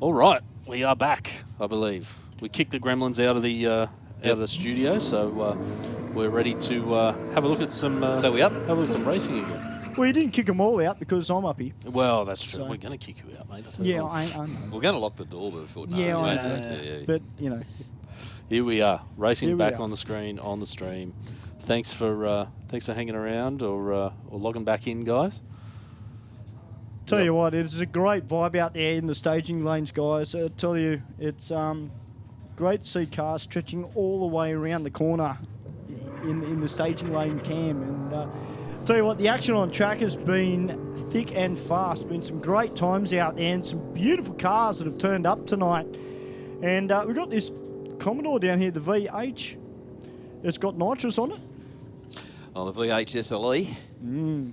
All right, we are back, I believe. We kicked the gremlins out of the studio, so we're ready to have a look at some. So we up? Have a look at some racing again. Well, you didn't kick them all out because I'm up here. Well, that's true. So- We're going to kick you out, mate. Yeah, I know. We're going to lock the door before. Yeah, I know. Yeah. But, you know, Here we are, racing Here we back are. on the screen, on the stream. Thanks for hanging around or logging back in, guys. tell you what, it's a great vibe out there in the staging lanes, guys. I tell you, it's great to see cars stretching all the way around the corner in the staging lane cam. And tell you what, the action on track has been thick and fast. Been some great times out there and some beautiful cars that have turned up tonight. And we've got this Commodore down here, the VH. It's got nitrous on it. Oh, the VH SLE.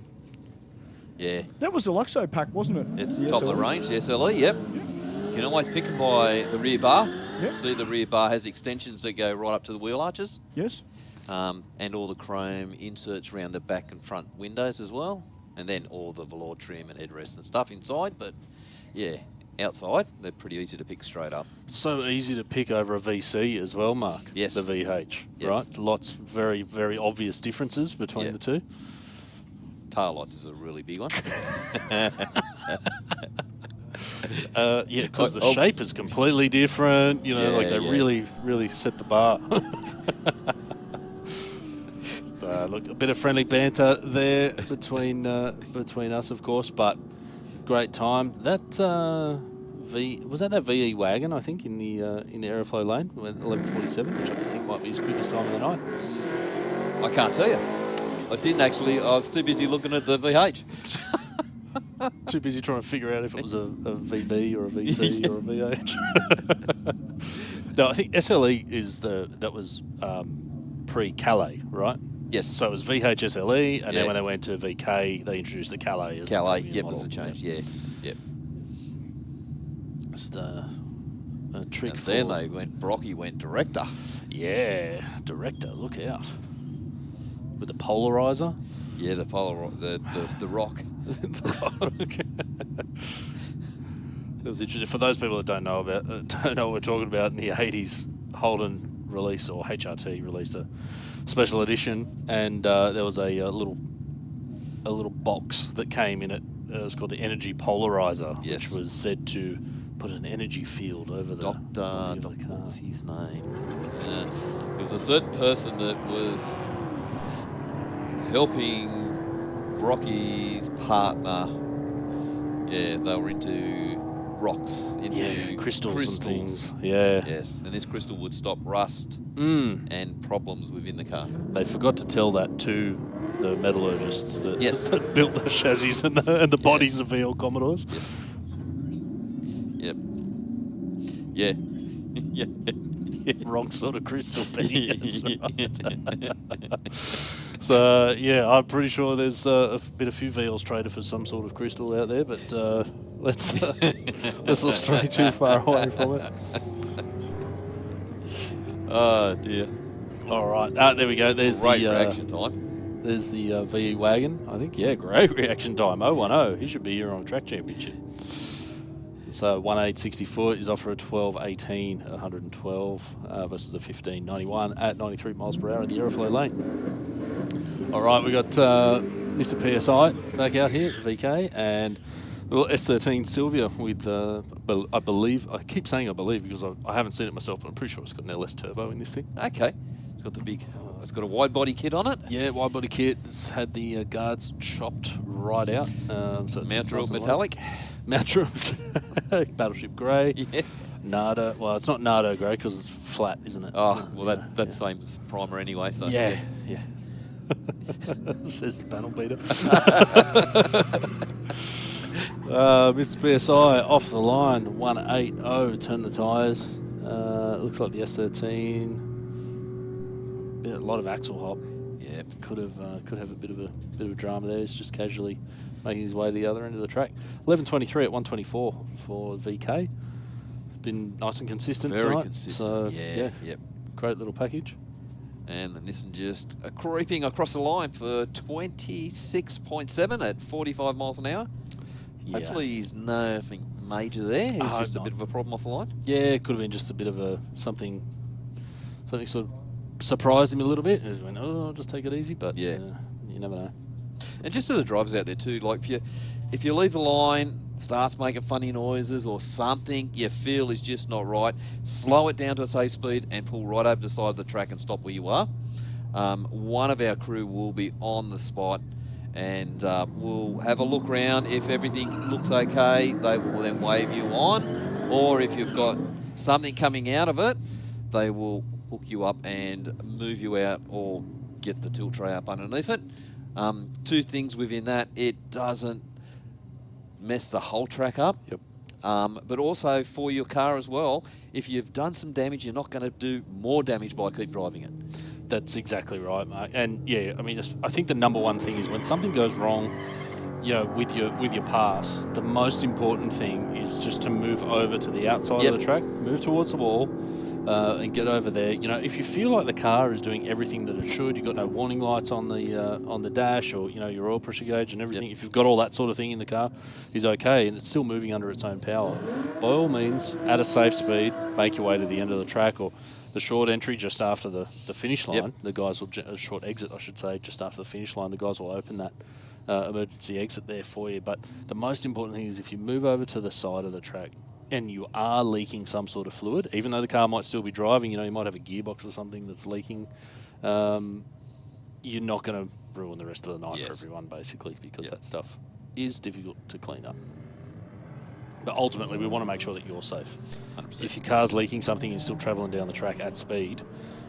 Yeah, That was the Luxo pack, wasn't it? it's The top of the SLE. range, the SLE, yep. You can always pick them by the rear bar. Yep. See, the rear bar has extensions that go right up to the wheel arches. Yes. And all the chrome inserts around the back and front windows as well. And then all the velour trim and headrest and stuff inside. But, yeah, outside, they're pretty easy to pick straight up. So easy to pick over a VC as well, Mark. Yes. The VH, Yep. right? Lots, very, very obvious differences between Yep. the two. Tail lights is a really big one. Yeah, because the Oh. shape is completely different. You know, Yeah, like they yeah. really set the bar. Look, a bit of friendly banter there between us, of course, but great time. That was that VE wagon, I think, in the Aeroflow lane, 11:47, which I think might be his quickest time of the night. I can't tell you. I didn't actually. I was too busy looking at the VH. Too busy trying to figure out if it was a VB or a VC or a VH. No, I think SLE that was pre-Calais, right? Yes. So it was VH SLE, and Yeah. then when they went to VK, they introduced the Calais as Calais, the yep, model. there's a change, yeah. Yep. Just a trick And for... then they went, Brocky went director. Yeah, director, look out. With the polarizer. Yeah, the rock. The rock. It was interesting for those people that don't know what we're talking about. In the 80s, Holden released, or HRT released, a special edition, and there was a little box that came in it. It was called the Energy Polarizer, Yes. which was said to put an energy field over the body of the car. What was his name? It was a certain person that was helping Brocky's partner. Yeah, they were into rocks, into crystals and things. Yeah. Yes, and this crystal would stop rust Mm. and problems within the car. They forgot to tell that to the metallurgists that, Yes. that built the chassis and the bodies of VL Commodores. Yes. Yep. Yeah. Yeah. Wrong sort of crystal being. So yeah, I'm pretty sure there's a few VLs traded for some sort of crystal out there, but let's not stray too far away from it. Oh dear. All right, there we go. There's Great the reaction time. There's the VE wagon. I think great reaction time. 010. He should be here on a track championship. So 1.864 is offer a 12.18 at 112 versus the 15.91 at 93 miles per hour in the Aeroflow lane. All right, we got Mr. PSI back out here, VK, and the little S13 Sylvia with, I believe, I keep saying I believe because I haven't seen it myself, but I'm pretty sure it's got an LS turbo in this thing. Okay. It's got the big. It's got a wide body kit on it. Yeah, wide body kit. It's had the guards chopped right out. So it's Mount nice and metallic. Mount Battleship Grey. Yeah. Nardo. Well, it's not Nardo Grey because it's flat, isn't it? Oh, So, well, that's the same as primer anyway. So yeah. Says the panel beater. Mr. PSI off the line, 180. Turn the tyres. Looks like the S13. A lot of axle hop. Yeah. Could have a bit of a drama there. He's just casually making his way to the other end of the track. 11.23 at 124 for VK. It's been nice and consistent Very tonight. consistent. So, Yeah. Yep. great little package. And the Nissan just creeping across the line for 26.7 at 45 miles an hour. Yeah. Hopefully there's nothing major there. It's I just hope a bit not. of a problem off the line. Yeah, it could have been just a bit of a something sort of surprised him a little bit. He just went, oh, I'll just take it easy. But Yeah. you never know. And just to the drivers out there too, like if you leave the line, starts making funny noises or something you feel is just not right, slow it down to a safe speed and pull right over the side of the track and stop where you are. One of our crew will be on the spot and we'll have a look around. If everything looks okay, they will then wave you on, or if you've got something coming out of it, they will hook you up and move you out or get the tilt tray up underneath it. Two things within that: it doesn't mess the whole track up. Yep. But also for your car as well, if you've done some damage, you're not going to do more damage by keep driving it. That's exactly right, mate. And yeah, I mean, I think the number one thing is when something goes wrong, you know, with your pass, the most important thing is just to move over to the outside of the track, move towards the wall, and get over there. You know, if you feel like the car is doing everything that it should, you've got no warning lights on the dash, or you know your oil pressure gauge and everything. If you've got all that sort of thing in the car, is okay, and it's still moving under its own power. By all means, at a safe speed, make your way to the end of the track or the short entry just after the finish line. The guys will short exit, I should say, just after the finish line. The guys will open that emergency exit there for you. But the most important thing is if you move over to the side of the track and you are leaking some sort of fluid, even though the car might still be driving, you know, you might have a gearbox or something that's leaking, you're not going to ruin the rest of the night for everyone, basically, because that stuff is difficult to clean up. But ultimately, we want to make sure that you're safe. 100%. If your car's leaking something and you're still travelling down the track at speed,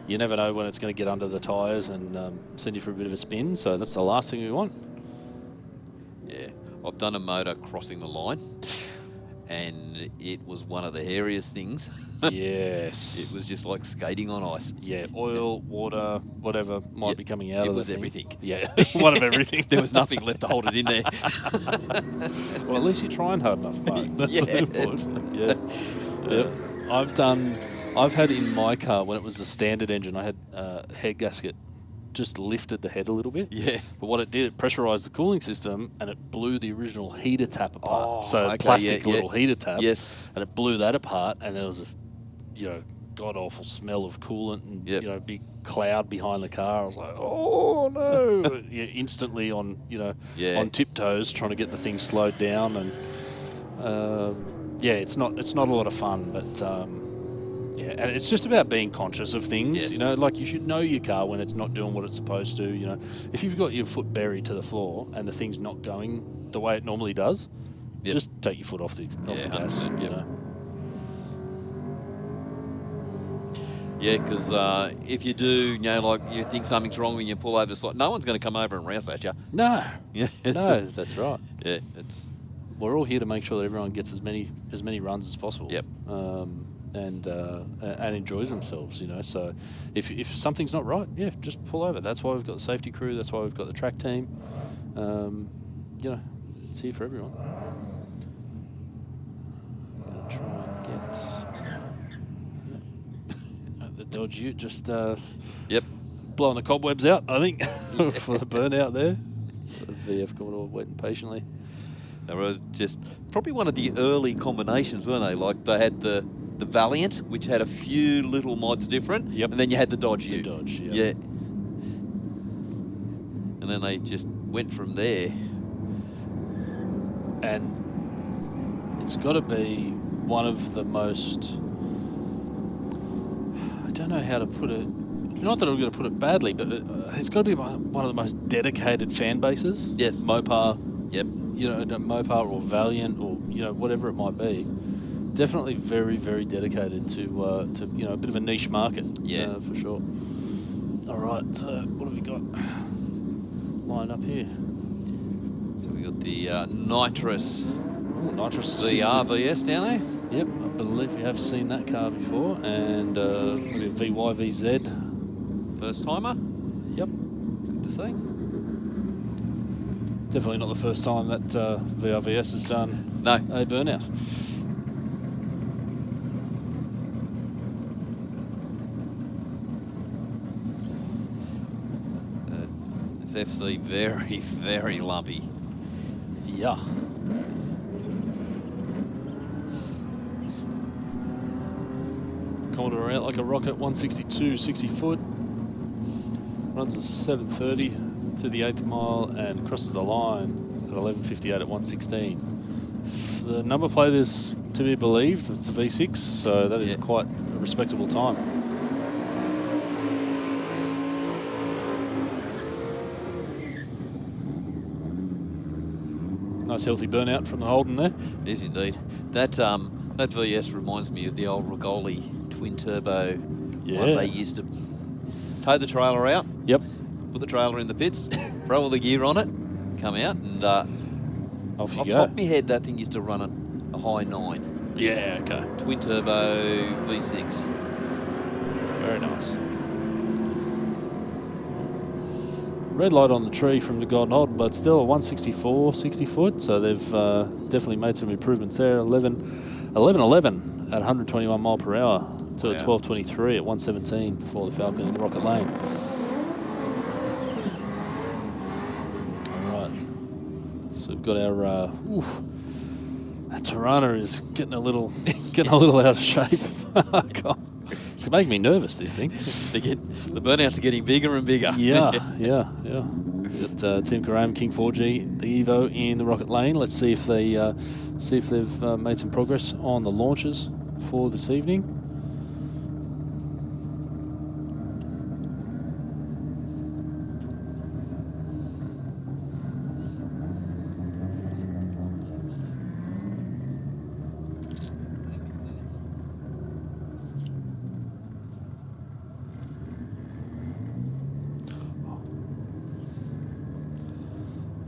you never know when it's going to get under the tyres and send you for a bit of a spin. So that's the last thing we want. Yeah, I've done a motor crossing the line, and it was one of the hairiest things. Yes. It was just like skating on ice. Yeah, oil, water, whatever might be coming out of the thing. Everything. Yeah, one of everything. There was nothing left to hold it in there. Well, at least you're trying hard enough, mate. That's the important. Yeah. I've had in my car, when it was the standard engine, I had head gasket just lifted the head a little bit. Yeah. But what it did, it pressurized the cooling system and it blew the original heater tap apart. Oh, so okay, plastic little heater tap. Yes. And it blew that apart, and there was a, you know, god awful smell of coolant and you know, big cloud behind the car. I was like, oh no! But, instantly on on tiptoes trying to get the thing slowed down, and it's not a lot of fun, but. And it's just about being conscious of things, you know, like you should know your car when it's not doing what it's supposed to, you know. If you've got your foot buried to the floor and the thing's not going the way it normally does, just take your foot off the gas, you know. Yeah, because if you do, you know, like you think something's wrong when you pull over the slot, no one's going to come over and rouse at you. No. Yeah, no, that's right. Yeah, it's. We're all here to make sure that everyone gets as many runs as possible. Yep. And enjoys themselves, you know. So if something's not right, just pull over. That's why we've got the safety crew. That's why we've got the track team. You know, it's here for everyone. Gonna try and get the Dodge Ute just blowing the cobwebs out, I think, for the burnout there. The VF Commodore waiting patiently. They were just probably one of the early combinations, weren't they? Like they had the Valiant, which had a few little mods different, and then you had the Dodge Ute. Yeah. And then they just went from there. And it's got to be one of the most, I don't know how to put it, not that I'm going to put it badly, but it's got to be one of the most dedicated fan bases. Yes. Mopar. Yep. You know, Mopar or Valiant or, you know, whatever it might be. Definitely very, very dedicated to you know, a bit of a niche market. Yeah. For sure. All right, so what have we got lined up here? So we got the Nitrous. Nitrous the RVS down there. Yep, I believe we have seen that car before, and VYVZ. First timer. Yep. Good to see. Definitely not the first time that VRVS has done a burnout. It's FC very, very lumpy. Yeah. Coming around like a rocket, 162, 60 foot. Runs a 730 to the 8th mile and crosses the line at 11:58 at 116. The number plate is to be believed. It's a V6, so that is quite a respectable time. Nice healthy burnout from the Holden there. It is indeed. That VS reminds me of the old Rigoli twin turbo one they used to tow the trailer out. Yep. Put the trailer in the pits, throw all the gear on it, come out, and off you off the go. top of my head, that thing used to run at a high 9. Yeah, okay. Twin turbo V6. Very nice. Red light on the tree from the Golden Holden, but still a 164, 60 foot, so they've definitely made some improvements there. 11:11 at 121 mile per hour to 12:23 at 117 for the Falcon in Rocket Lane. All right, so we've got our that Tirana is getting a little out of shape. God. It's making me nervous, this thing. The burnouts are getting bigger and bigger. Yeah. Got Tim Karam, King 4G, the Evo in the Rocket Lane. Let's see if they've made some progress on the launches for this evening.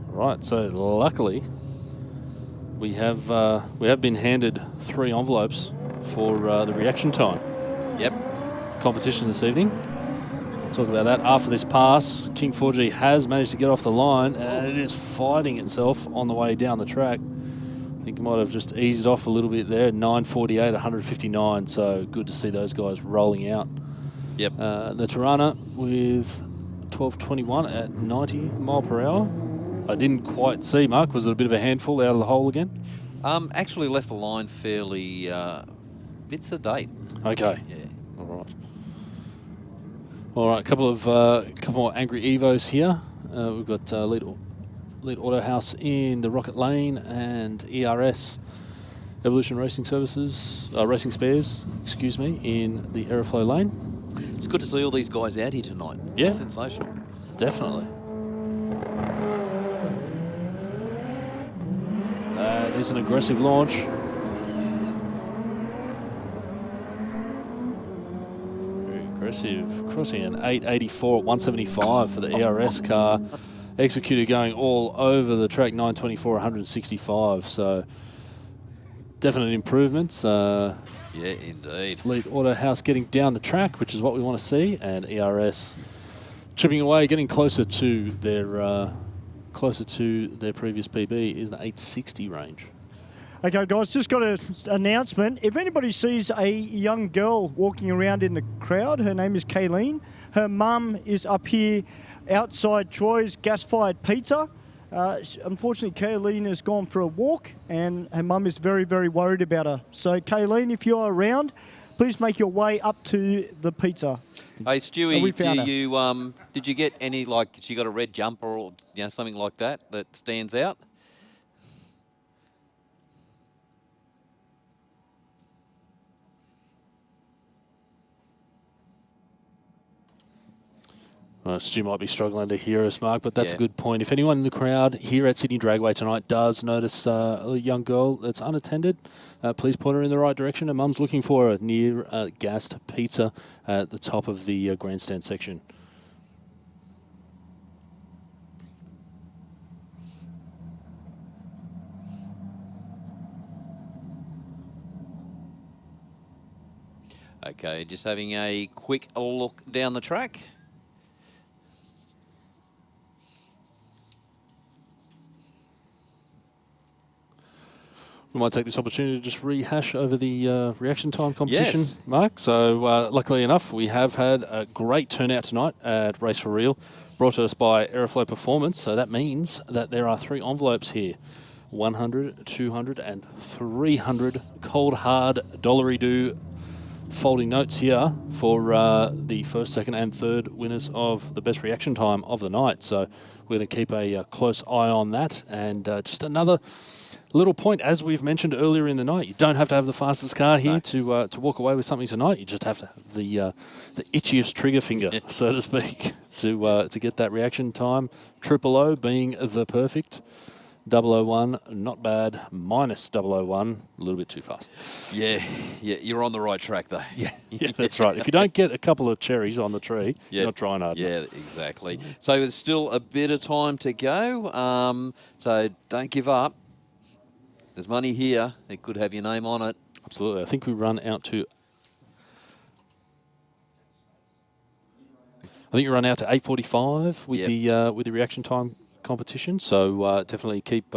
Right, so luckily we have been handed 3 envelopes for the reaction time. Yep. Competition this evening. We'll talk about that after this pass. King 4G has managed to get off the line and it is fighting itself on the way down the track. I think it might have just eased off a little bit there. 9:48, 159. So good to see those guys rolling out. Yep. The Tirana with 12:21 at 90 mile per hour. I didn't quite see, Mark. Was it a bit of a handful out of the hole again? Actually left the line fairly bit sedate. Okay. Yeah. All right. A couple more angry Evos here. We've got Lead Auto House in the Rocket Lane and ERS Evolution Racing Services, Racing Spares, excuse me, in the Aeroflow lane. It's good to see all these guys out here tonight. Yeah. Sensational. Definitely. That is an aggressive launch. Very aggressive. Crossing an 884 at 175 for the ERS car. Executed going all over the track, 924, 165. So definite improvements. Yeah, indeed. Lead Auto House getting down the track, which is what we want to see, and ERS chipping away, getting closer to their previous PB is an 860 range. Okay, guys, just got an announcement. If anybody sees a young girl walking around in the crowd, her name is Kayleen. Her mum is up here outside Troy's gas-fired pizza. Unfortunately, Kayleen has gone for a walk, and her mum is very, very worried about her. So, Kayleen, if you are around, please make your way up to the pizza. Hey, Stewie, did you get any, like, she got a red jumper or something like that stands out? Stu might be struggling to hear us, Mark, but that's a good point. If anyone in the crowd here at Sydney Dragway tonight does notice a young girl that's unattended, please point her in the right direction. Her mum's looking for her near Gassed Pizza at the top of the grandstand section. Okay, just having a quick look down the track. We might take this opportunity to just rehash over the reaction time competition, Yes. Mark. So luckily enough, we have had a great turnout tonight at Race for Real, brought to us by Aeroflow Performance. So that means that there are 3 envelopes here, 100, 200 and 300 cold hard dollary-do folding notes here for the first, second, and third winners of the best reaction time of the night. So we're going to keep a close eye on that. And just another little point, as we've mentioned earlier in the night, you don't have to have the fastest car here to walk away with something tonight. You just have to have the itchiest trigger finger, so to speak, to get that reaction time. 000 being the perfect. 001, not bad. Minus 001, a little bit too fast. Yeah, you're on the right track though. Yeah, that's right. If you don't get a couple of cherries on the tree, you're not trying hard enough. Yeah, exactly. So there's still a bit of time to go. So don't give up. There's money here. It could have your name on it. Absolutely. I think we run out to 8:45 with the reaction time competition. So definitely keep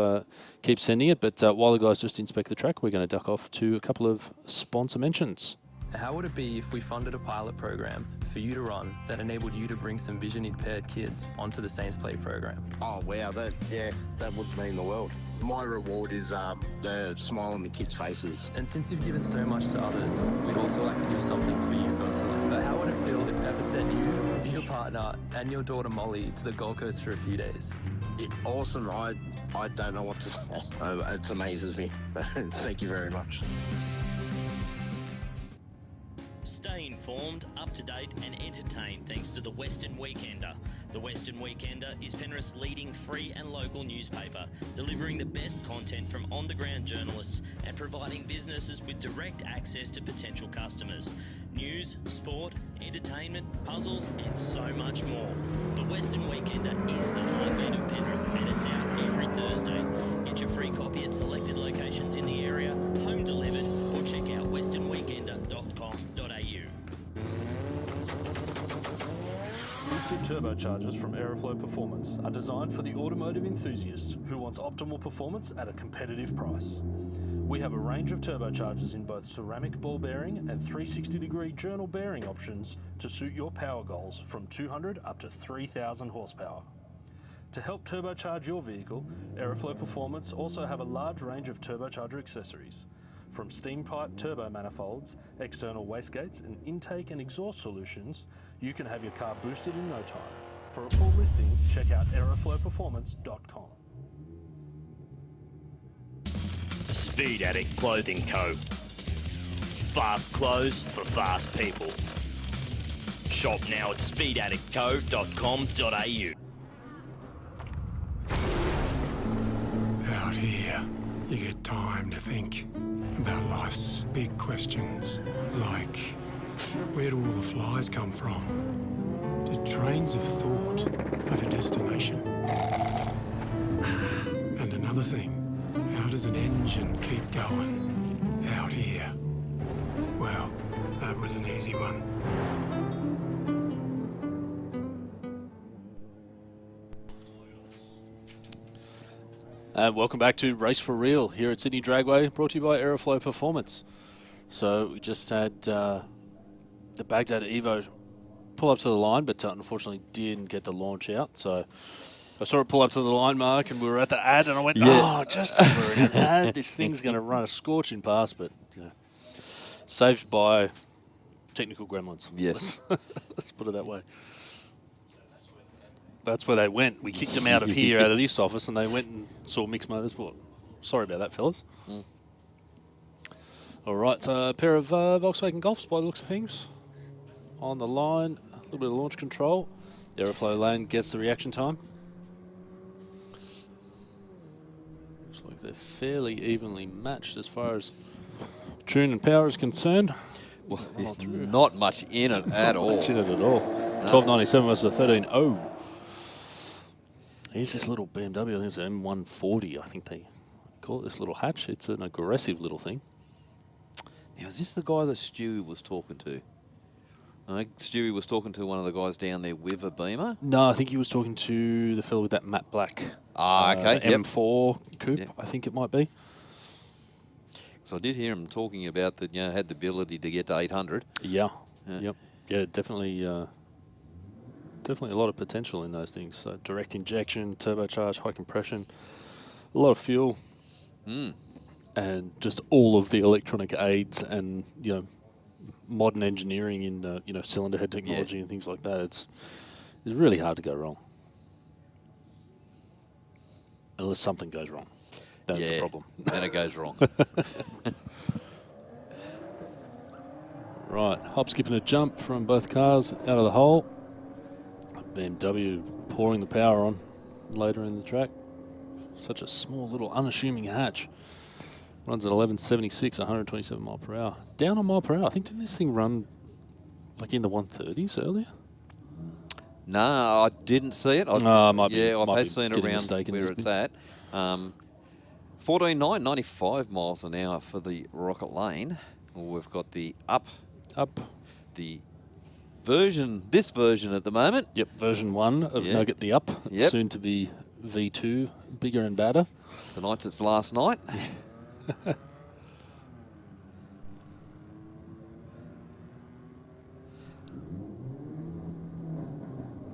sending it. But while the guys just inspect the track, we're going to duck off to a couple of sponsor mentions. How would it be if we funded a pilot program for you to run that enabled you to bring some vision impaired kids onto the Saints Play program? Oh wow, that would mean the world. My reward is the smile on the kids' faces. And since you've given so much to others, we'd also like to do something for you personally. But how would it feel if Pepper sent you, your partner, and your daughter Molly to the Gold Coast for a few days? Awesome. I don't know what to say. It amazes me. Thank you very much. Stay informed, up to date and entertained thanks to the Western Weekender. The Western Weekender is Penrith's leading free and local newspaper, delivering the best content from on-the-ground journalists and providing businesses with direct access to potential customers. News, sport, entertainment, puzzles and so much more. The Western Weekender is the heartbeat of Penrith and it's out every Thursday. Get your free copy at selected locations in the area, home delivered, or check out westernweekender.com.au. Boosted turbochargers from Aeroflow Performance are designed for the automotive enthusiast who wants optimal performance at a competitive price. We have a range of turbochargers in both ceramic ball bearing and 360-degree journal bearing options to suit your power goals from 200 up to 3,000 horsepower. To help turbocharge your vehicle, Aeroflow Performance also have a large range of turbocharger accessories. From steam pipe turbo manifolds, external wastegates and intake and exhaust solutions, you can have your car boosted in no time. For a full listing, check out aeroflowperformance.com. Speed Addict Clothing Co. Fast clothes for fast people. Shop now at speedaddictco.com.au. Out here, you get time to think about life's big questions, like where do all the flies come from? Do trains of thought have a destination? And another thing, how does an engine keep going out here? Well, that was an easy one. Welcome back to Race for Real here at Sydney Dragway, brought to you by Aeroflow Performance. So we just had the Baghdad Evo pull up to the line, but unfortunately didn't get the launch out. So I saw it pull up to the line, Mark, and we were at the ad, and I went, just as we're in the ad, this thing's going to run a scorching past, but saved by technical gremlins. Yes. Let's put it that way. That's where they went. We kicked them out of here, out of this office, and they went and saw Mixed Motorsport. Sorry about that, fellas. All right, so a pair of Volkswagen Golfs by the looks of things. On the line, a little bit of launch control. The Aeroflow lane gets the reaction time. Looks like they're fairly evenly matched as far as tune and power is concerned. Well, not much in it at all. Not much in it at all. 1297 versus a 13.0. Here's this little BMW, I think it's an M140, I think they call it, this little hatch. It's an aggressive little thing. Now, is this the guy that Stewie was talking to? I think Stewie was talking to one of the guys down there with a Beamer. No, I think he was talking to the fellow with that matte black okay. M4 coupe, I think it might be. So I did hear him talking about that, had the ability to get to 800. Yeah, yeah, definitely. Definitely a lot of potential in those things. So direct injection, turbocharged, high compression, a lot of fuel, and just all of the electronic aids and modern engineering in cylinder head technology and things like that, it's really hard to go wrong. Unless something goes wrong. That's a problem. Then it goes wrong. Right, hop, skip and a jump from both cars out of the hole. BMW pouring the power on later in the track. Such a small little unassuming hatch. Runs at 1176, 127 mile per hour. Down on mile per hour. I think, didn't this thing run like in the 130s earlier? No, I didn't see it. Might be I've seen it around where it's bit. at. 14.9, 95 miles an hour for the Rocket Lane. We've got the up. The this version at the moment. Yep, version 1 of Nugget the Up. Yep. Soon to be V2, bigger and badder. Tonight's its last night.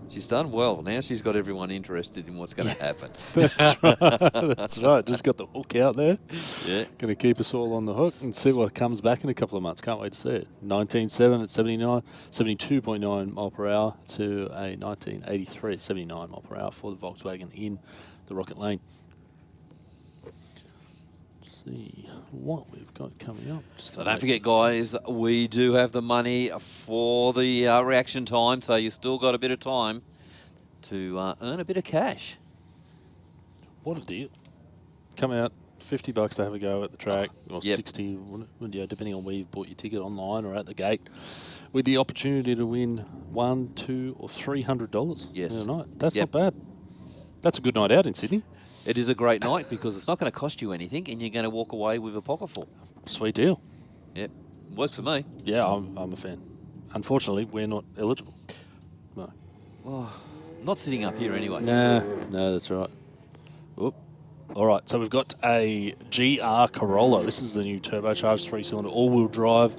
She's done well. Now she's got everyone interested in what's going to happen. That's right. That's right. Just got the hook out there. Yeah. Going to keep us all on the hook and see what comes back in a couple of months. Can't wait to see it. 19.7 at 72.9 mile per hour to a 1983 at 79 mile per hour for the Volkswagen in the Rocket Lane. Let's see what we've got coming up. So don't forget, guys, we do have the money for the reaction time, so you still got a bit of time to earn a bit of cash. What a deal. Come out, $50 to have a go at the track, or 60, depending on where you've bought your ticket, online or at the gate, with the opportunity to win $100, $200, or $300 in a night. That's not bad. That's a good night out in Sydney. It is a great night because it's not going to cost you anything and you're going to walk away with a pocketful. Sweet deal. Yep. Works for me. Yeah, I'm a fan. Unfortunately, we're not eligible. No. Well, not sitting up here anyway. No, that's right. Oop. All right, so we've got a GR Corolla. This is the new turbocharged 3-cylinder all-wheel drive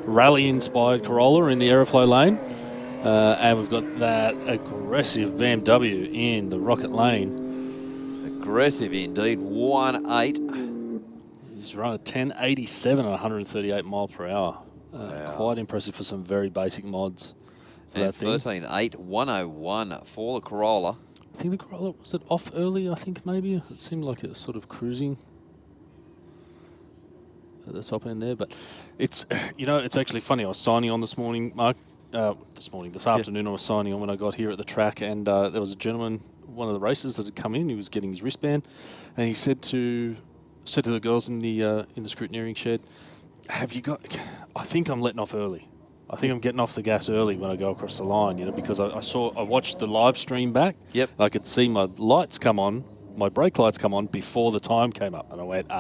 rally-inspired Corolla in the Aeroflow lane. And we've got that aggressive BMW in the Rocket Lane. Aggressive indeed. 1.8. He's run a 1087 at 138 mile per hour. Quite impressive for some very basic mods. And 13.8, 101 for the Corolla. I think the Corolla, was it off early, I think, maybe? It seemed like it was sort of cruising at the top end there. But it's, it's actually funny. I was signing on this morning, Mark. This afternoon I was signing on when I got here at the track, and there was a gentleman, one of the racers that had come in. He was getting his wristband, and he said to the girls in the scrutineering shed, "Have you got? I think I'm letting off early. I think I'm getting off the gas early when I go across the line, because I watched the live stream back. Yep. I could see my lights come on, my brake lights come on before the time came up, and I went,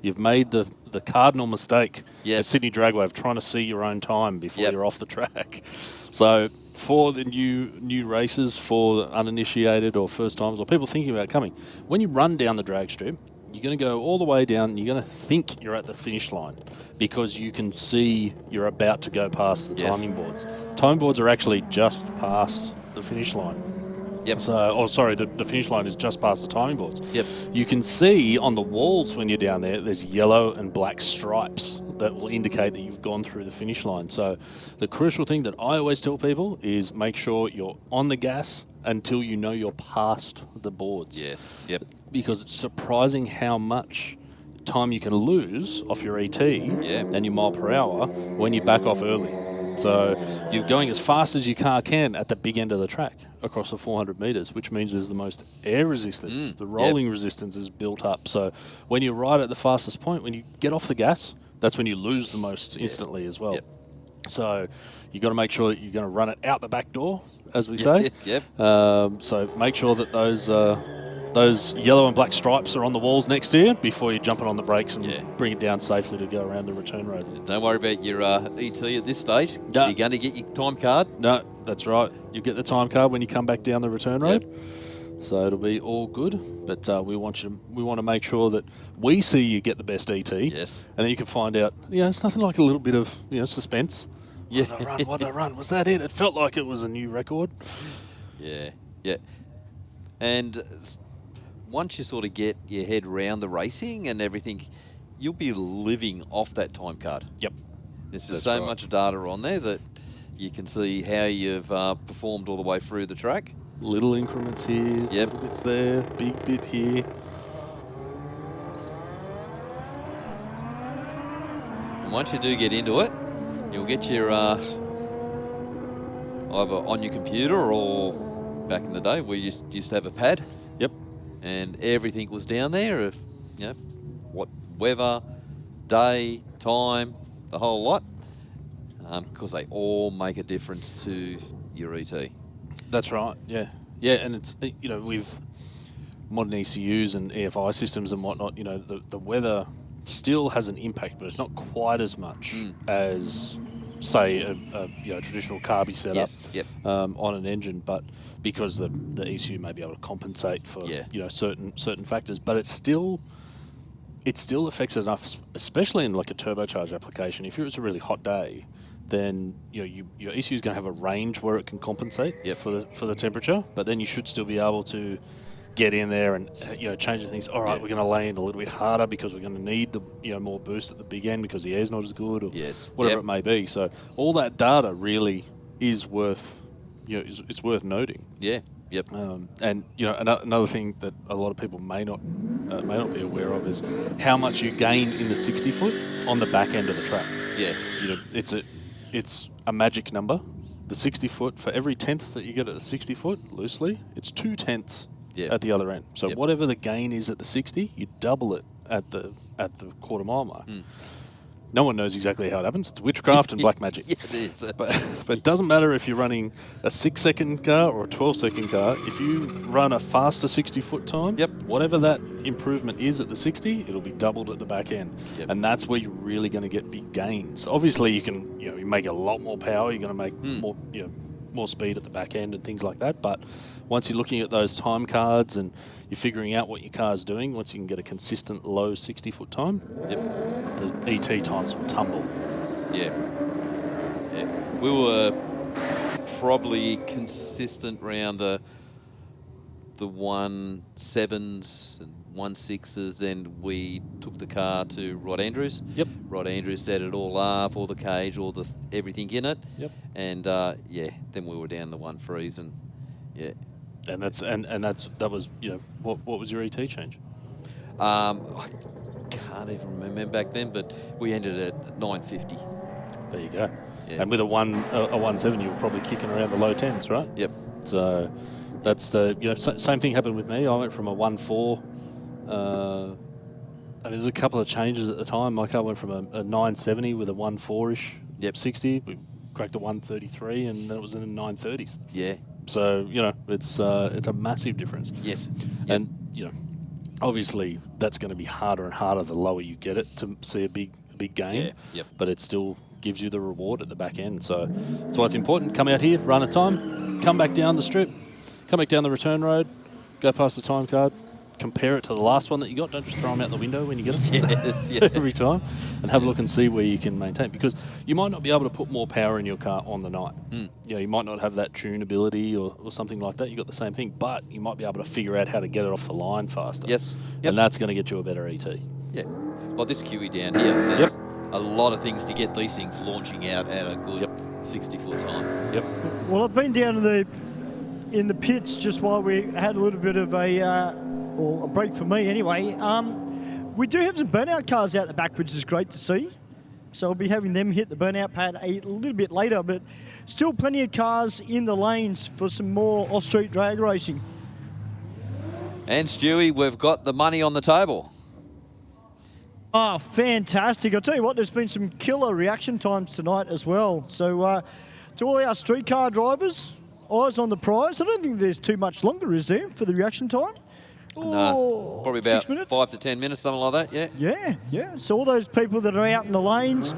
you've made the cardinal mistake at Sydney Dragway of trying to see your own time before you're off the track. So for the new racers, for the uninitiated or first timers or people thinking about coming, when you run down the drag strip, you're going to go all the way down and you're going to think you're at the finish line because you can see you're about to go past the timing boards. Time boards are actually just past the finish line. Yep. So, the finish line is just past the timing boards. Yep. You can see on the walls when you're down there's yellow and black stripes that will indicate that you've gone through the finish line. So the crucial thing that I always tell people is make sure you're on the gas until you know you're past the boards. Yes. Yep. Because it's surprising how much time you can lose off your ET and your mile per hour when you back off early. So you're going as fast as your car can at the big end of the track across the 400 metres, which means there's the most air resistance. The rolling resistance is built up. So when you're right at the fastest point, when you get off the gas, that's when you lose the most instantly as well. Yep. So you've got to make sure that you're going to run it out the back door, as we say. Yep. So make sure that those yellow and black stripes are on the walls next to you before you're jumping on the brakes and bring it down safely to go around the return road. Don't worry about your ET at this stage. No. You're going to get your time card. No, that's right. You get the time card when you come back down the return road. So it'll be all good. But we want to make sure that we see you get the best ET. Yes. And then you can find out, it's nothing like a little bit of, suspense. Yeah. What did I run? Was that it? It felt like it was a new record. Yeah. Yeah. And once you sort of get your head round the racing and everything, you'll be living off that time card. Yep. There's just That's so right. much data on there that you can see how you've performed all the way through the track. Little increments here, Yep. little bits there, big bit here. And once you do get into it, you'll get your either on your computer or back in the day we used to have a pad. Yep. And everything was down there. If what weather, day, time, the whole lot, because they all make a difference to your ET. That's right. Yeah. Yeah, and it's with modern ECUs and EFI systems and whatnot, the weather still has an impact, but it's not quite as much as, say, a traditional carby setup on an engine. But because the ECU may be able to compensate for certain factors, but it still affects it enough, especially in like a turbocharged application. If it's a really hot day, then your ECU is going to have a range where it can compensate for the temperature, but then you should still be able to get in there and change the things. All right, we're going to land a little bit harder because we're going to need the more boost at the big end because the air's not as good, or whatever it may be. So all that data really is worth it's worth noting. Yeah. Yep. And another thing that a lot of people may not be aware of is how much you gain in the 60 foot on the back end of the track. Yeah. It's a magic number. The 60 foot, for every tenth that you get at the 60 foot, loosely, it's 2 tenths at the other end. So whatever the gain is at the 60, you double it at the quarter mile mark. No one knows exactly how it happens. It's witchcraft and black magic. It is. But it doesn't matter if you're running a 6-second car or a 12-second car. If you run a faster 60-foot time, whatever that improvement is at the 60, it'll be doubled at the back end. And that's where you're really going to get big gains. Obviously, you can you make a lot more power. You're going to make more speed at the back end and things like that. But once you're looking at those time cards and you're figuring out what your car's doing, once you can get a consistent low 60-foot time, the ET times will tumble. Yeah. We were probably consistent around the 1.7s and 1.6s, and we took the car to Rod Andrews. Rod Andrews set it all up, all the cage, all the everything in it. And then we were down the 1.3s, and And that was what was your ET change? I can't even remember back then, but we ended at 950. There you go. And with a 1.7, you were probably kicking around the low 10s, right? Yep. So that's same thing happened with me. I went from a 1.4. There's a couple of changes at the time. My car went from a 970 with a 1.4-ish 60. We cracked a 133, and then it was in the 930s. Yeah. So it's a massive difference. Yes. And obviously that's going to be harder and harder the lower you get it to see a big gain. But it still gives you the reward at the back end. So that's why it's important. Come out here, run a time, come back down the strip, come back down the return road, go past the time card, compare it to the last one that you got. Don't just throw them out the window when you get them every time, and have a look and see where you can maintain, because you might not be able to put more power in your car on the night. You might not have that tunability or something like that. You got the same thing, but you might be able to figure out how to get it off the line faster. And that's going to get you a better ET. Well, this QE down here, there's a lot of things to get these things launching out at a good 60-foot time. Well, I've been down in the pits just while we had a little bit of a break for me anyway. We do have some Burnout cars out the back, which is great to see. So I'll be having them hit the Burnout pad a little bit later, but still plenty of cars in the lanes for some more off-street drag racing. And Stewie, we've got the money on the table. Oh, fantastic. I'll tell you what, there's been some killer reaction times tonight as well. So to all our street car drivers, eyes on the prize. I don't think there's too much longer, is there, for the reaction time? No, probably about 6 minutes? 5 to 10 minutes, something like that, Yeah. So all those people that are out in the lanes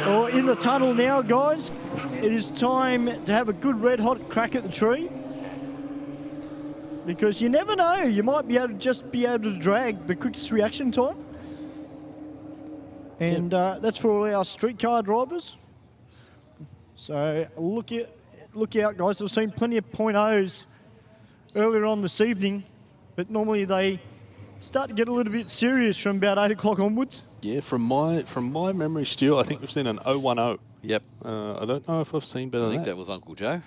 or in the tunnel now, guys, it is time to have a good red-hot crack at the tree. Because you never know, you might be able to drag the quickest reaction time. And that's for all our streetcar drivers. So look out, guys. I've seen plenty of .0s earlier on this evening, but normally they start to get a little bit serious from about 8 o'clock onwards. Yeah, from my memory, Stu, I think we've seen an 010. Yep. I don't know if I've seen better I than think that. that was Uncle Joe.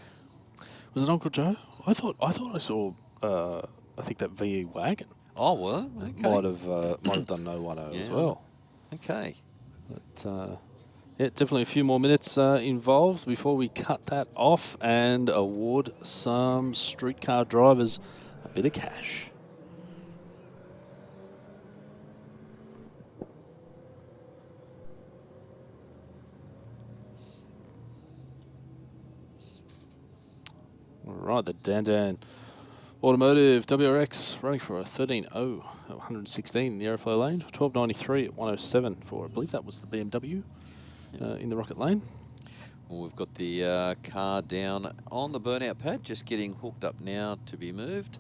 Was it Uncle Joe? I thought I saw. I think that VE wagon Oh, well, okay. might have done 010 as Yeah. well. Okay. But, yeah, definitely a few more minutes involved before we cut that off and award some streetcar drivers a bit of cash. All right, the Dan Automotive WRX running for a 13.0 at 116 in the Aeroflow lane, 12.93 at 107 for, I believe that was the BMW in the Rocket lane. Well, we've got the car down on the burnout pad, just getting hooked up now to be moved.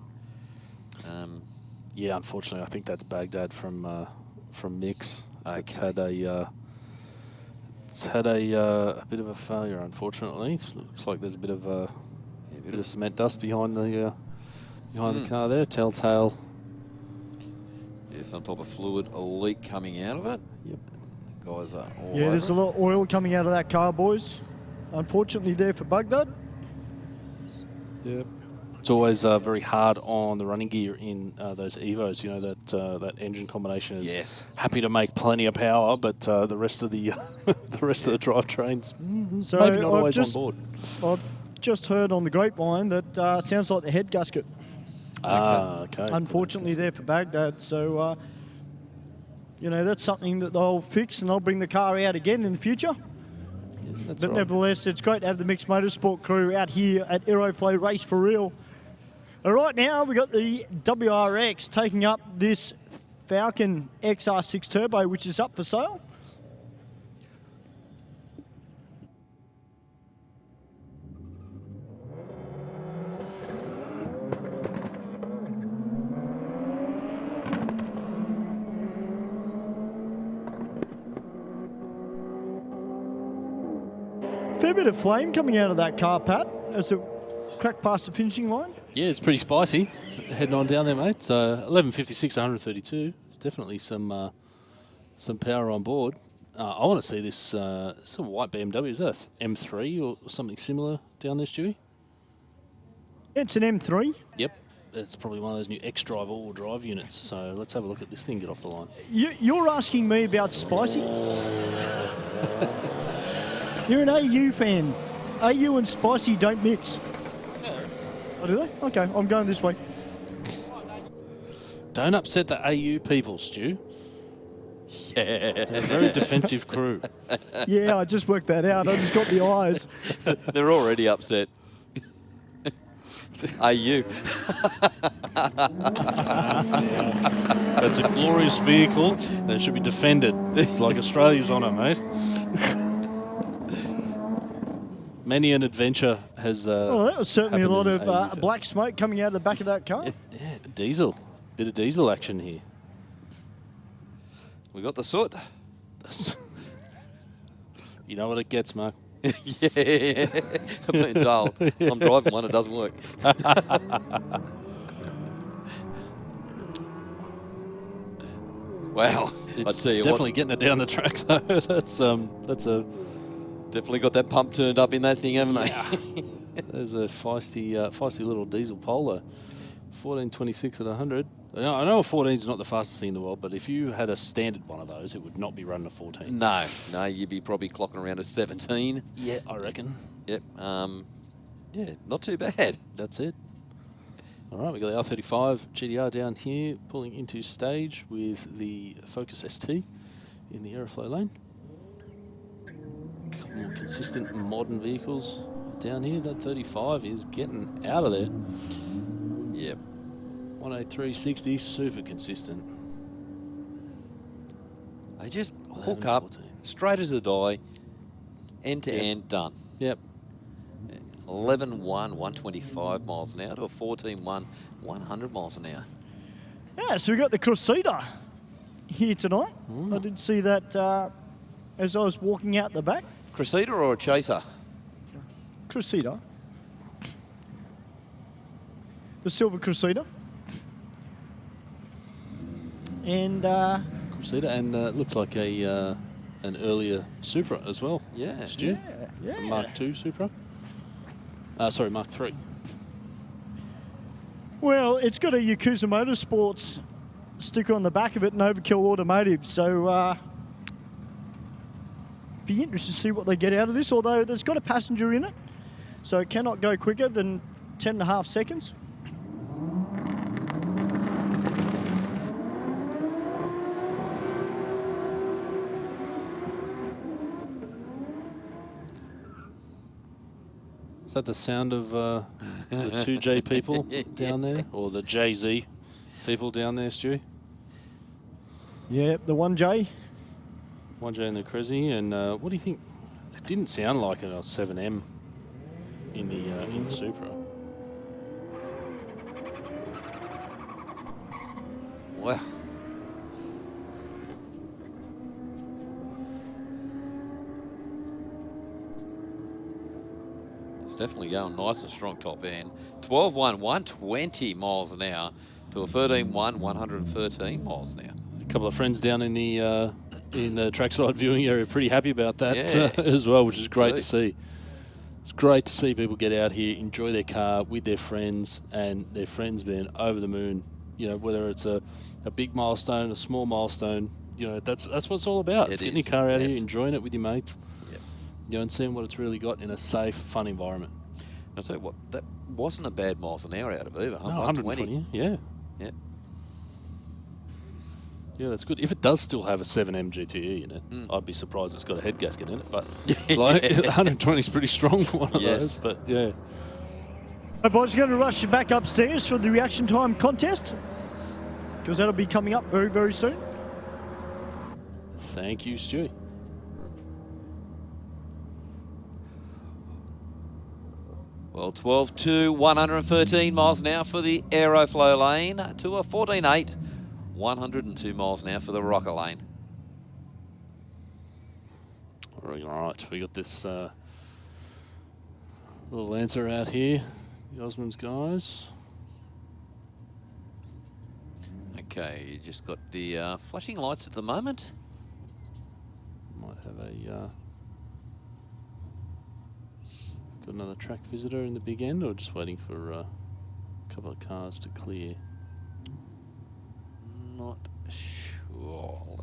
Yeah, unfortunately, I think that's Baghdad from Mix. It's Okay. had a bit of a failure, unfortunately. Looks like there's a bit of cement dust behind the car there. Telltale. Yeah, some type of fluid leak coming out of it. Yep. Guys are all Yeah, over there's a it. lot of oil coming out of that car, boys. Unfortunately, there for Baghdad. Yep. It's always very hard on the running gear in those Evos. You know that engine combination is Yes. happy to make plenty of power, but the rest of the the rest of the drivetrains So maybe not I've always just- on board. I've just heard on the grapevine that sounds like the head gasket. Okay. Unfortunately, there for Baghdad. So, that's something that they'll fix and they'll bring the car out again in the future. That's But right. nevertheless, it's great to have the mixed motorsport crew out here at Aeroflow Race for Real. All right, now we've got the WRX taking up this Falcon XR6 Turbo, which is up for sale. Fair bit of flame coming out of that car, Pat, as it cracked past the finishing line. Yeah, it's pretty spicy. Heading on down there, mate. So 1156, 132. There's definitely some power on board. I want to see this. It's a white BMW. Is that a M3 or something similar down there, Stewie? It's an M3. Yep. It's probably one of those new X-Drive all-wheel drive units. So let's have a look at this thing get off the line. You're asking me about spicy? You're an AU fan. AU and spicy don't mix. Oh, do they? Okay, I'm going this way. Don't upset the AU people, Stu. Yeah. They're a very defensive crew. Yeah, I just worked that out. I just got the eyes. They're already upset. Are you? That's a glorious vehicle and it should be defended like Australia's on it, mate. Many an adventure has. Well, that was certainly a lot happened of in AU. black smoke coming out of the back of that car. Yeah, diesel. Bit of diesel action here. We got the soot. You know what it gets, Mark. Yeah. I've been told. I'm driving one, it doesn't work. Wow. It's I tell you definitely what, getting it down the track though. That's a definitely got that pump turned up in that thing, haven't they? there's a feisty little diesel Polo. 1426 at 100. I know a 14 is not the fastest thing in the world, but if you had a standard one of those, it would not be running a 14. No, you'd be probably clocking around a 17. Yeah, I reckon. Yep. Yeah, not too bad. That's it. All right, we got the R35 GTR down here, pulling into stage with the Focus ST in the Aeroflow lane. A couple more consistent modern vehicles down here. That 35 is getting out of there. Yep. 18360, super consistent. They just 11, hook up 14. straight as a die, end to Yep. end, done. Yep. 11.1, 125 miles an hour to a 14.1, 100 miles an hour. Yeah, so we got the Crusader here tonight. I did see that as I was walking out the back. Crusader or a Chaser? Crusader. The Silver Crusader. And Crusader, and looks like a an earlier Supra as well. Yeah. Stu? It's a Mark II Supra. Sorry, Mark III. well, it's got a Yakuza Motorsports sticker on the back of it and Overkill Automotive. So be interested to see what they get out of this. Although there's got a passenger in it, so it cannot go quicker than 10.5 seconds. Is that the sound of the 2J people down there? Or the JZ people down there, Stu? Yeah, the 1J. 1J and the Crezzy. And what do you think? It didn't sound like a 7M in the Supra. Wow. Definitely going nice and strong top end. 12.1, 120 miles an hour to a 13.1, 113 miles an hour. A couple of friends down in the trackside viewing area are pretty happy about that Yeah. as well, which is great to Indeed. see. It's great to see people get out here, enjoy their car with their friends, and their friends being over the moon. You know, whether it's a big milestone, a small milestone, you know, that's what it's all about. It's getting your car out here, enjoying it with your mates. You know, and seeing what it's really got in a safe, fun environment. I'll tell you what, that wasn't a bad miles an hour out of either. No, 120, yeah. Yeah. Yeah, that's good. If it does still have a 7M GTE in it, I'd be surprised it's got a head gasket in it. But like 120 is pretty strong for one of those. But yeah. Right, boys, we're going to rush you back upstairs for the reaction time contest, because that'll be coming up very, very soon. Thank you, Stewie. Well, 12.2, 113 miles an hour for the Aeroflow lane to a 14.8, 102 miles an hour for the Rocker lane. All right, we got this little Lancer out here, the Osmonds guys. Okay, you just got the flashing lights at the moment. Might have a got another track visitor in the big end, or just waiting for a couple of cars to clear. Not sure.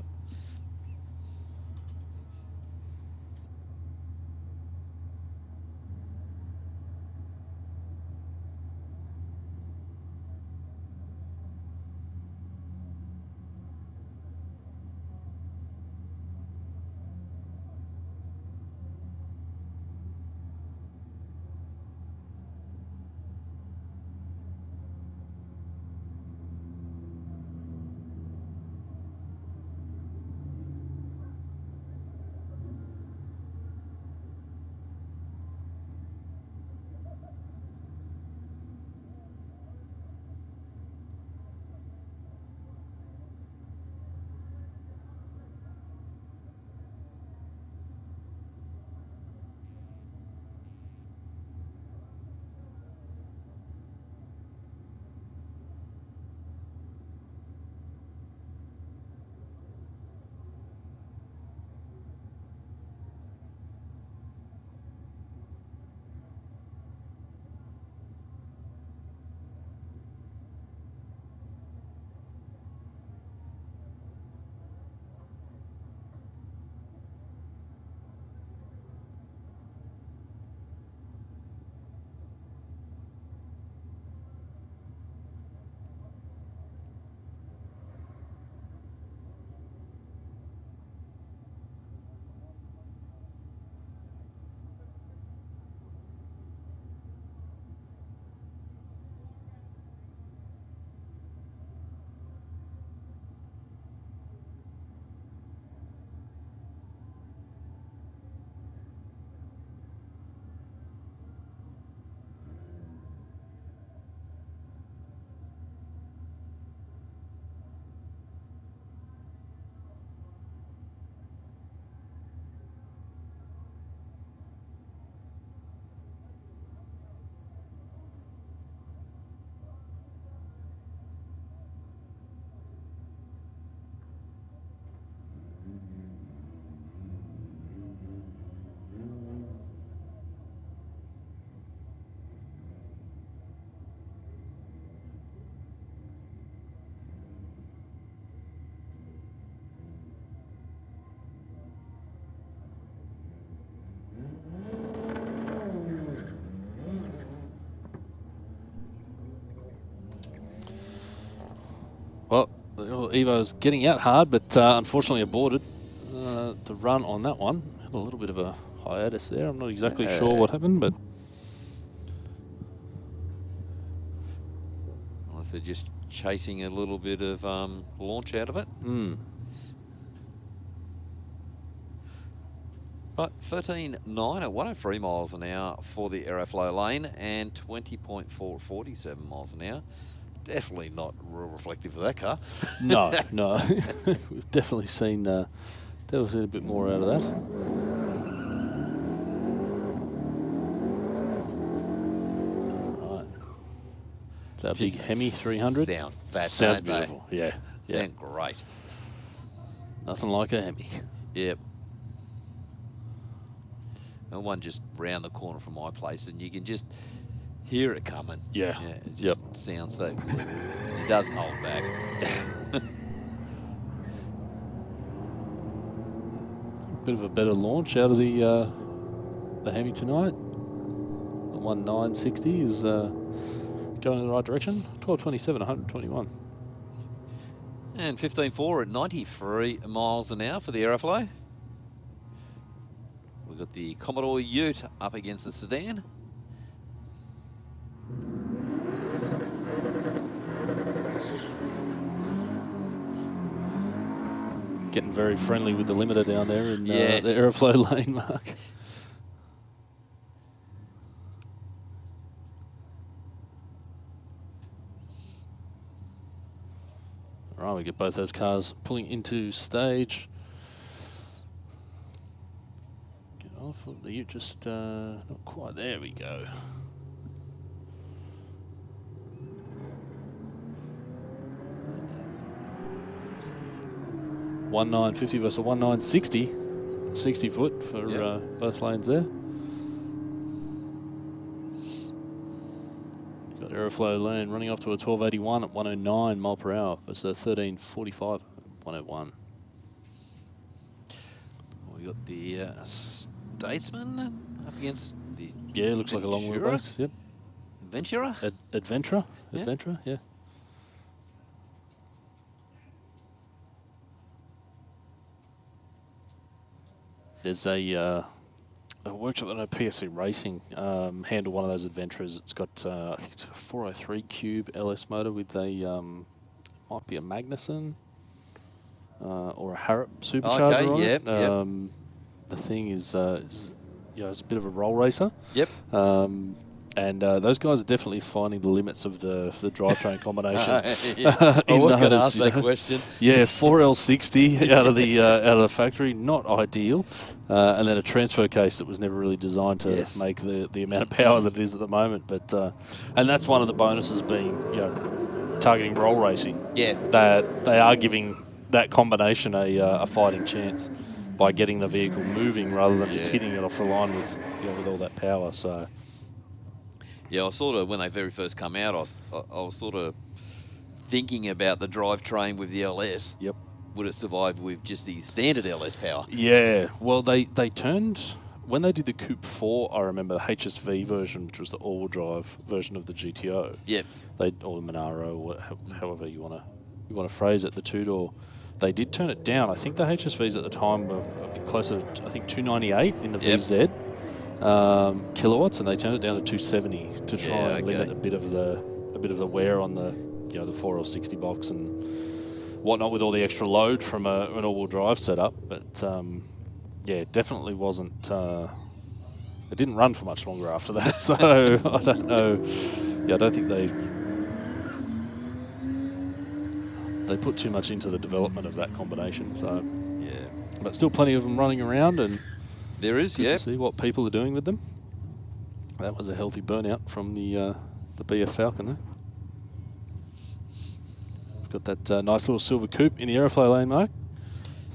well, Evo's getting out hard, but unfortunately aborted the run on that one. Had a little bit of a hiatus there. I'm not exactly sure what happened, but unless they're just chasing a little bit of launch out of it. But 13.9 at 103 miles an hour for the Aeroflow lane and 20.4 at 47 miles an hour. Definitely not real reflective of that car. no. We've definitely seen a bit more out of that. All right. It's our big Hemi 300. Sound fat. Sounds don't they? beautiful. Yeah. Sound great. Nothing like a Hemi. Yep. And one just round the corner from my place, and you can just hear it coming. Yeah. It just sounds so good. It doesn't hold back. Bit of a better launch out of the Hemi tonight. The 1960 is going in the right direction. 12.27, 121. And 15.4 at 93 miles an hour for the Aeroflow. We've got the Commodore Ute up against the sedan. Getting very friendly with the limiter down there in Yes. the Aeroflow lane, Mark. All right, we get both those cars pulling into stage. Get off of the Ute, just not quite. There we go. $19.50 versus $19.60, 60 foot for both lanes there. Got Aeroflow lane running off to a 12.81 at 109 mile per hour versus a 13.45 at 101. We got the Statesman up against the Looks like a long wheelbase. Yep. Ventura? Adventure. Yeah. Adventure, yeah. There's a workshop that I know PSC Racing handle one of those Adventurers. It's got I think it's a 403 cube LS motor with a might be a Magnuson or a Harrop supercharger on it. The thing is it's a bit of a roll racer. Yep. And those guys are definitely finding the limits of the drivetrain combination. I was going to ask that question. Yeah, 4L60 out of the factory, not ideal. And then a transfer case that was never really designed to make the amount of power that it is at the moment. But and that's one of the bonuses being targeting roll racing. Yeah, that they are giving that combination a fighting chance by getting the vehicle moving rather than just hitting it off the line with all that power. So. Yeah, I sort of, when they very first come out, I was sort of thinking about the drivetrain with the LS. Yep. Would it survive with just the standard LS power? Yeah, well, they turned, when they did the Coupe 4, I remember the HSV version, which was the all-wheel drive version of the GTO. Yep. Or the Monaro, or however you want to phrase it, the two-door. They did turn it down. I think the HSVs at the time were a bit closer to, I think, 298 in the VZ. Kilowatts, and they turned it down to 270 to try and limit a bit of the wear on the the 4L60 box and whatnot with all the extra load from an all-wheel drive setup. But definitely wasn't. It didn't run for much longer after that, so I don't know. Yeah, I don't think they put too much into the development of that combination. So but still plenty of them running around and. There is, Good to see what people are doing with them. That was a healthy burnout from the BF Falcon there. We've got that nice little silver coupe in the Aeroflow lane, Mark.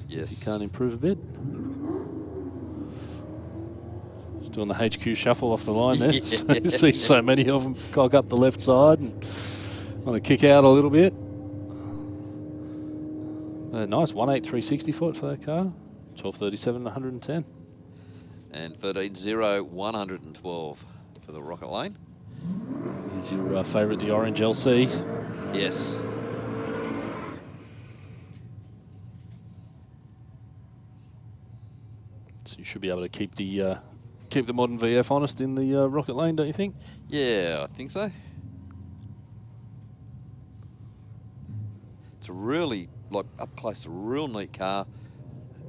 Yes. You can't improve a bit. Just doing the HQ shuffle off the line there. So you see so many of them cog up the left side and want to kick out a little bit. Nice 18360 foot for that car. 1237 110. And 13.0 112 for the Rocket Lane. Here's your favourite, the orange LC. Yes. So you should be able to keep the modern VF honest in the Rocket Lane, don't you think? Yeah, I think so. It's a really, like, up close, a real neat car.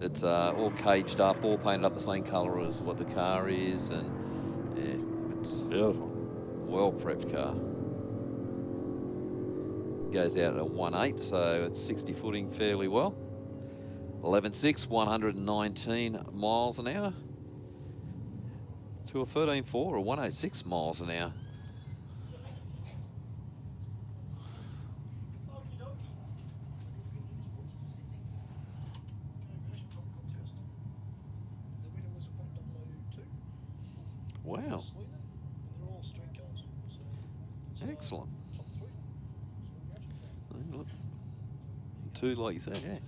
It's all caged up, all painted up the same colour as what the car is, and yeah, it's Beautiful. well prepped car. Goes out at a 1.8, so it's 60 footing fairly well. 11.6, 119 miles an hour. To a 13.4 or 186 miles an hour. Wow. Excellent. Two, like you said, yeah.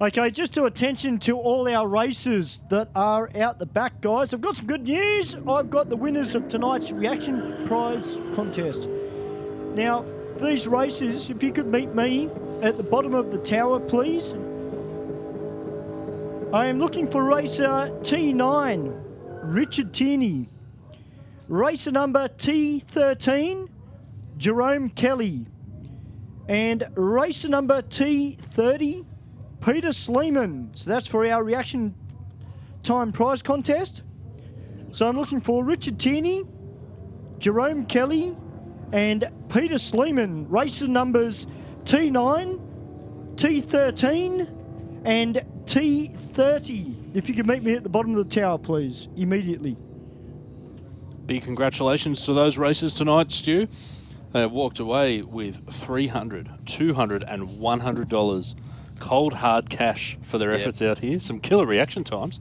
Okay, just to attention to all our racers that are out the back, guys. I've got some good news. I've got the winners of tonight's reaction prize contest. Now, these racers, if you could meet me at the bottom of the tower, please. I am looking for racer T9, Richard Tierney. Racer number T13, Jerome Kelly. And racer number T30, Peter Sleeman. So that's for our reaction time prize contest. So I'm looking for Richard Tierney, Jerome Kelly, and Peter Sleeman. Racer numbers T9, T13, and T30. If you could meet me at the bottom of the tower, please, immediately. Big congratulations to those racers tonight, Stu. They have walked away with $300, $200, and $100 cold hard cash for their efforts out here. Some killer reaction times.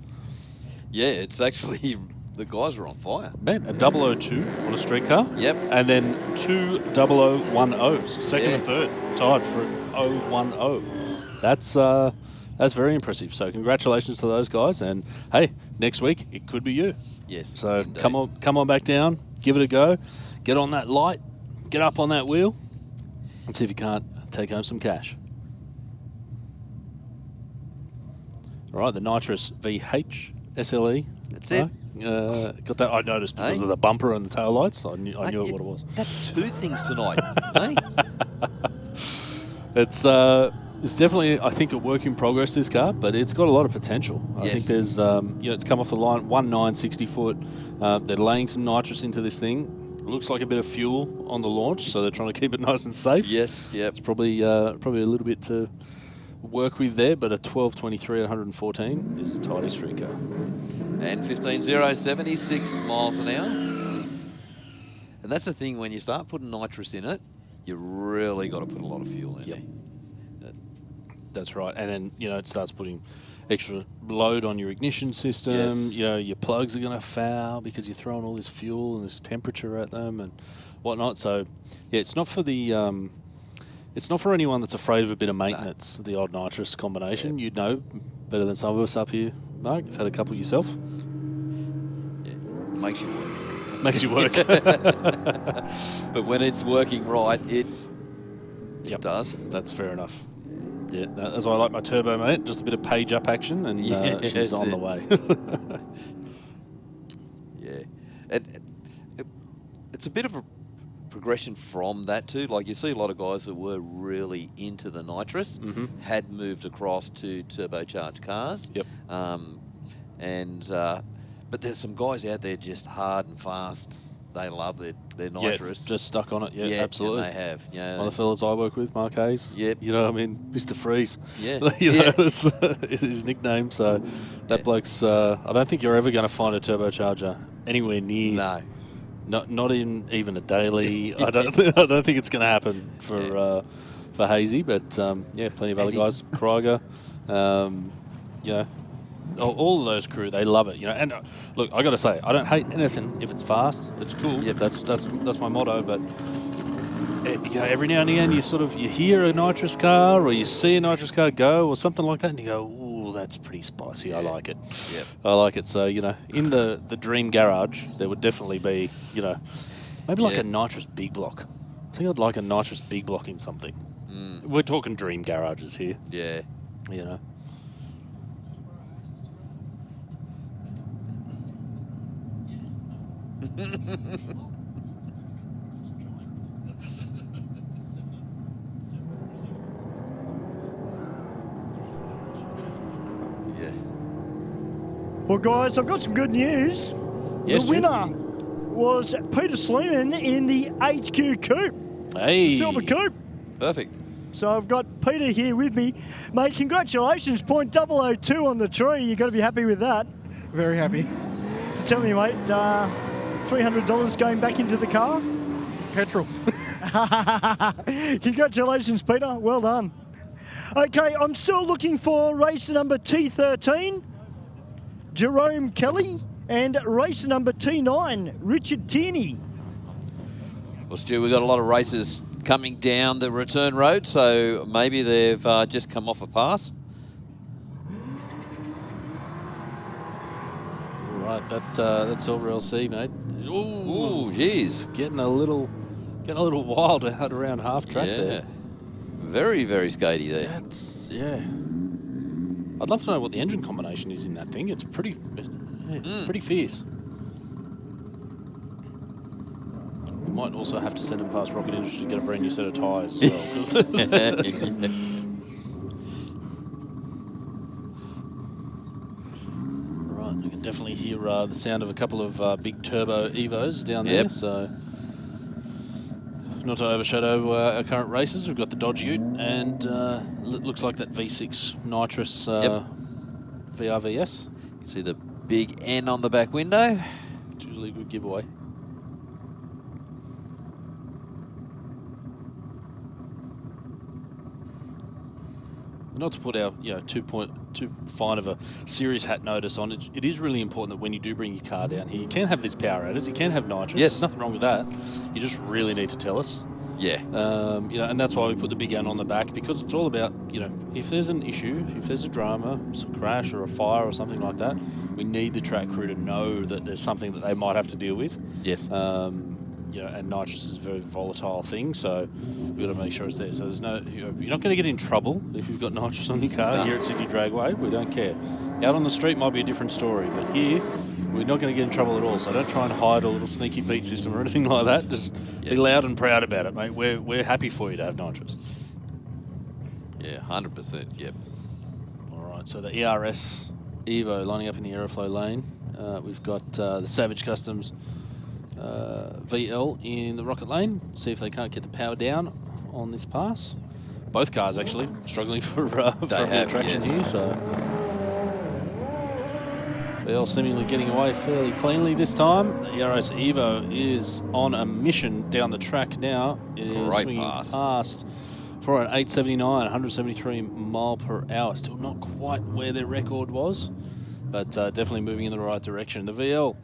Yeah, it's actually, the guys are on fire. Man, a 002 on a street car. Yep. And then two 0010s, second and third, tied for 010. That's very impressive. So congratulations to those guys. And hey, next week it could be you. Yes. So indeed. come on back down, give it a go, get on that light, get up on that wheel, and see if you can't take home some cash. All right, the Nitrous VH SLE. That's it. Got that. I noticed because of the bumper and the tail lights. I knew what it was. That's two things tonight, eh? It's definitely, I think, a work in progress, this car, but it's got a lot of potential. I think there's, it's come off the line, 1960 foot. They're laying some nitrous into this thing. It looks like a bit of fuel on the launch, so they're trying to keep it nice and safe. Yes, yep. It's probably a little bit to work with there, but a 12.23 at 114 is the tightest street car. And 15.0, 76 miles an hour. And that's the thing, when you start putting nitrous in it, you really got to put a lot of fuel in there. That's right. And then, it starts putting extra load on your ignition system. Yes. Your plugs are going to foul because you're throwing all this fuel and this temperature at them and whatnot. So, yeah, it's not for the... it's not for anyone that's afraid of a bit of maintenance, the odd nitrous combination. You'd know better than some of us up here, Mark. You've had a couple yourself. Yeah, makes you work. Makes you work. But when it's working right, it does. That's fair enough. Yeah, that's why I like my turbo, mate. Just a bit of page up action, and she's on the way. Yeah, it's a bit of a progression from that too. Like, you see a lot of guys that were really into the nitrous had moved across to turbocharged cars. Yep. But there's some guys out there just hard and fast. They love their nitrous. Just stuck on it. Yeah, absolutely. And they have. Yeah. One of the fellas I work with, Mark Hayes. Yep. Mr. Freeze. Yeah. That's his nickname. So that bloke's. I don't think you're ever going to find a turbocharger anywhere near. No. Not in even a daily. I don't think it's going to happen for Hazy. But plenty of other guys. Krieger. All of those crew, they love it, And look, I got to say, I don't hate anything if it's fast. It's cool. Yep. That's my motto. But every now and again, you hear a nitrous car or you see a nitrous car go or something like that, and you go, "Ooh, that's pretty spicy. I like it." Yep. I like it. So in the dream garage, there would definitely be maybe like a nitrous big block. think I'd like a nitrous big block in something. We're talking dream garages here. Yeah. You know. Yeah. Well, guys, I've got some good news. Yes, The winner was Peter Sleeman in the HQ Coupe, Hey. Silver Coupe. Perfect. So I've got Peter here with me. Mate, congratulations, point 002 on the tree. You've got to be happy with that. Very happy. So tell me, mate, $300 going back into the car? Petrol. Congratulations, Peter. Well done. Okay, I'm still looking for racer number T13, Jerome Kelly, and racer number T9, Richard Tierney. Well, Stu, we've got a lot of races coming down the return road, so maybe they've just come off a pass. Right, that's Silver LC, mate. Ooh, jeez. Getting a little wild out around half track there. Very, very skatey there. That's, yeah. I'd love to know what the engine combination is in that thing. It's pretty, it's pretty fierce. We might also have to send him past Rocket Industries to get a brand new set of tyres as well. 'Cause right, you can definitely hear the sound of a couple of big turbo Evos down there. So, not to overshadow our current races, we've got the Dodge Ute and looks like that V6 nitrous VRVS. You see the big N on the back window. It's usually a good giveaway. Not to put our too fine of a serious hat notice on it, it is really important that when you do bring your car down here, you can have these power adders, you can have nitrous. Yes. There's nothing wrong with that. You just really need to tell us. Yeah. And that's why we put the big N on the back, because it's all about, if there's an issue, if there's a drama, some crash or a fire or something like that, we need the track crew to know that there's something that they might have to deal with. Yes. And nitrous is a very volatile thing, so we've got to make sure it's there. So there's no, you're not going to get in trouble if you've got nitrous on your car here at Sydney Dragway. We don't care. Out on the street might be a different story, but here we're not going to get in trouble at all. So don't try and hide a little sneaky beat system or anything like that. Just be loud and proud about it, mate. We're happy for you to have nitrous. Yeah, 100%. Yep. All right. So the ERS Evo lining up in the Aeroflow lane. We've got the Savage Customs VL in the Rocket lane. See if they can't get the power down on this pass. Both cars actually struggling for a bit of traction here. So VL seemingly getting away fairly cleanly this time. The ERS Evo is on a mission down the track now. It is swinging past for an 879, 173 mile per hour. Still not quite where their record was, but definitely moving in the right direction. The VL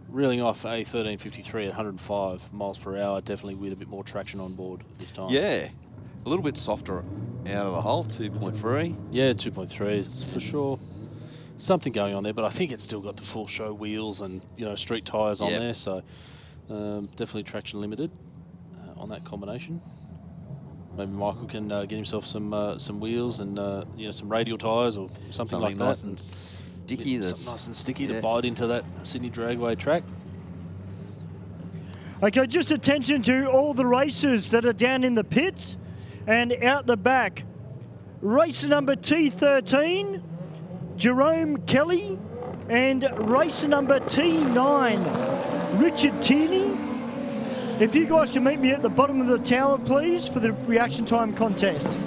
reeling off a 1353 at 105 miles per hour, definitely with a bit more traction on board this time. Yeah, a little bit softer out of the hole, 2.3. Yeah, 2.3 is for sure something going on there, but I think it's still got the full show wheels and street tyres on there, so definitely traction limited on that combination. Maybe Michael can get himself some wheels and some radial tyres or something like nice that. And sticky. Something nice and sticky to bite into that Sydney Dragway track. Okay, just attention to all the racers that are down in the pits and out the back. Racer number T13, Jerome Kelly, and racer number T9, Richard Tierney. If you guys can meet me at the bottom of the tower, please, for the reaction time contest.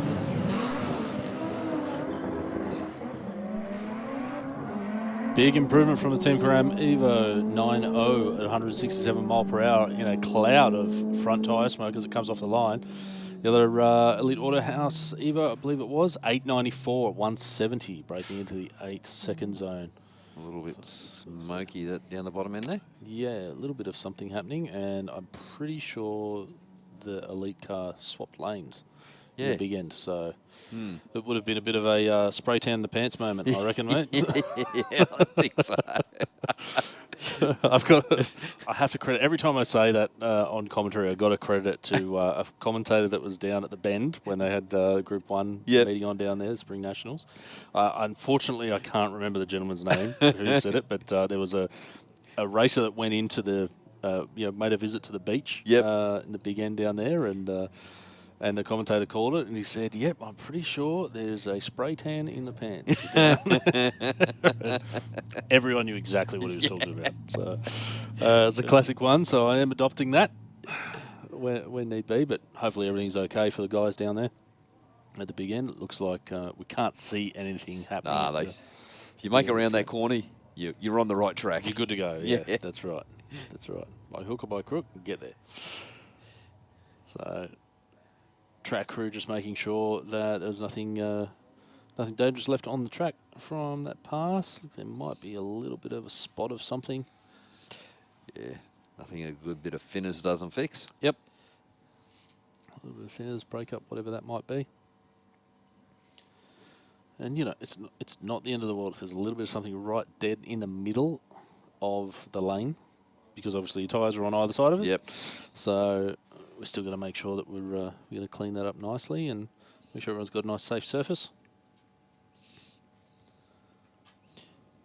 Big improvement from the Team Karam Evo 9.0 at 167 mile per hour in a cloud of front tyre smoke as it comes off the line. The other Elite Auto House Evo, I believe it was, 894 at 170, breaking into the 8-second zone. A little bit smoky that down the bottom end there. Yeah, a little bit of something happening, and I'm pretty sure the Elite car swapped lanes in the big end, so it would have been a bit of a spray tan in the pants moment, I reckon, mate. Yeah, I think so. I have to credit every time I say that on commentary. I got to credit it to a commentator that was down at the Bend when they had Group 1 meeting on down there, the Spring Nationals. Unfortunately, I can't remember the gentleman's name who said it, but there was a racer that went into the made a visit to the beach in the big end down there, and the commentator called it, and he said, "Yep, I'm pretty sure there's a spray tan in the pants." Everyone knew exactly what he was talking about. So it's a classic one. So I am adopting that when need be, but hopefully everything's okay for the guys down there at the big end. It looks like we can't see anything happening. If you make it around that corner, you're on the right track. You're good to go. Yeah, that's right. That's right. By hook or by crook, get there. So track crew just making sure that there's nothing dangerous left on the track from that pass. There might be a little bit of a spot of something. Yeah, nothing a good bit of thinners doesn't fix. Yep. A little bit of thinners, break up, whatever that might be. And, it's not the end of the world if there's a little bit of something right dead in the middle of the lane, because obviously your tyres are on either side of it. Yep. So we're still going to make sure that we're going to clean that up nicely and make sure everyone's got a nice, safe surface.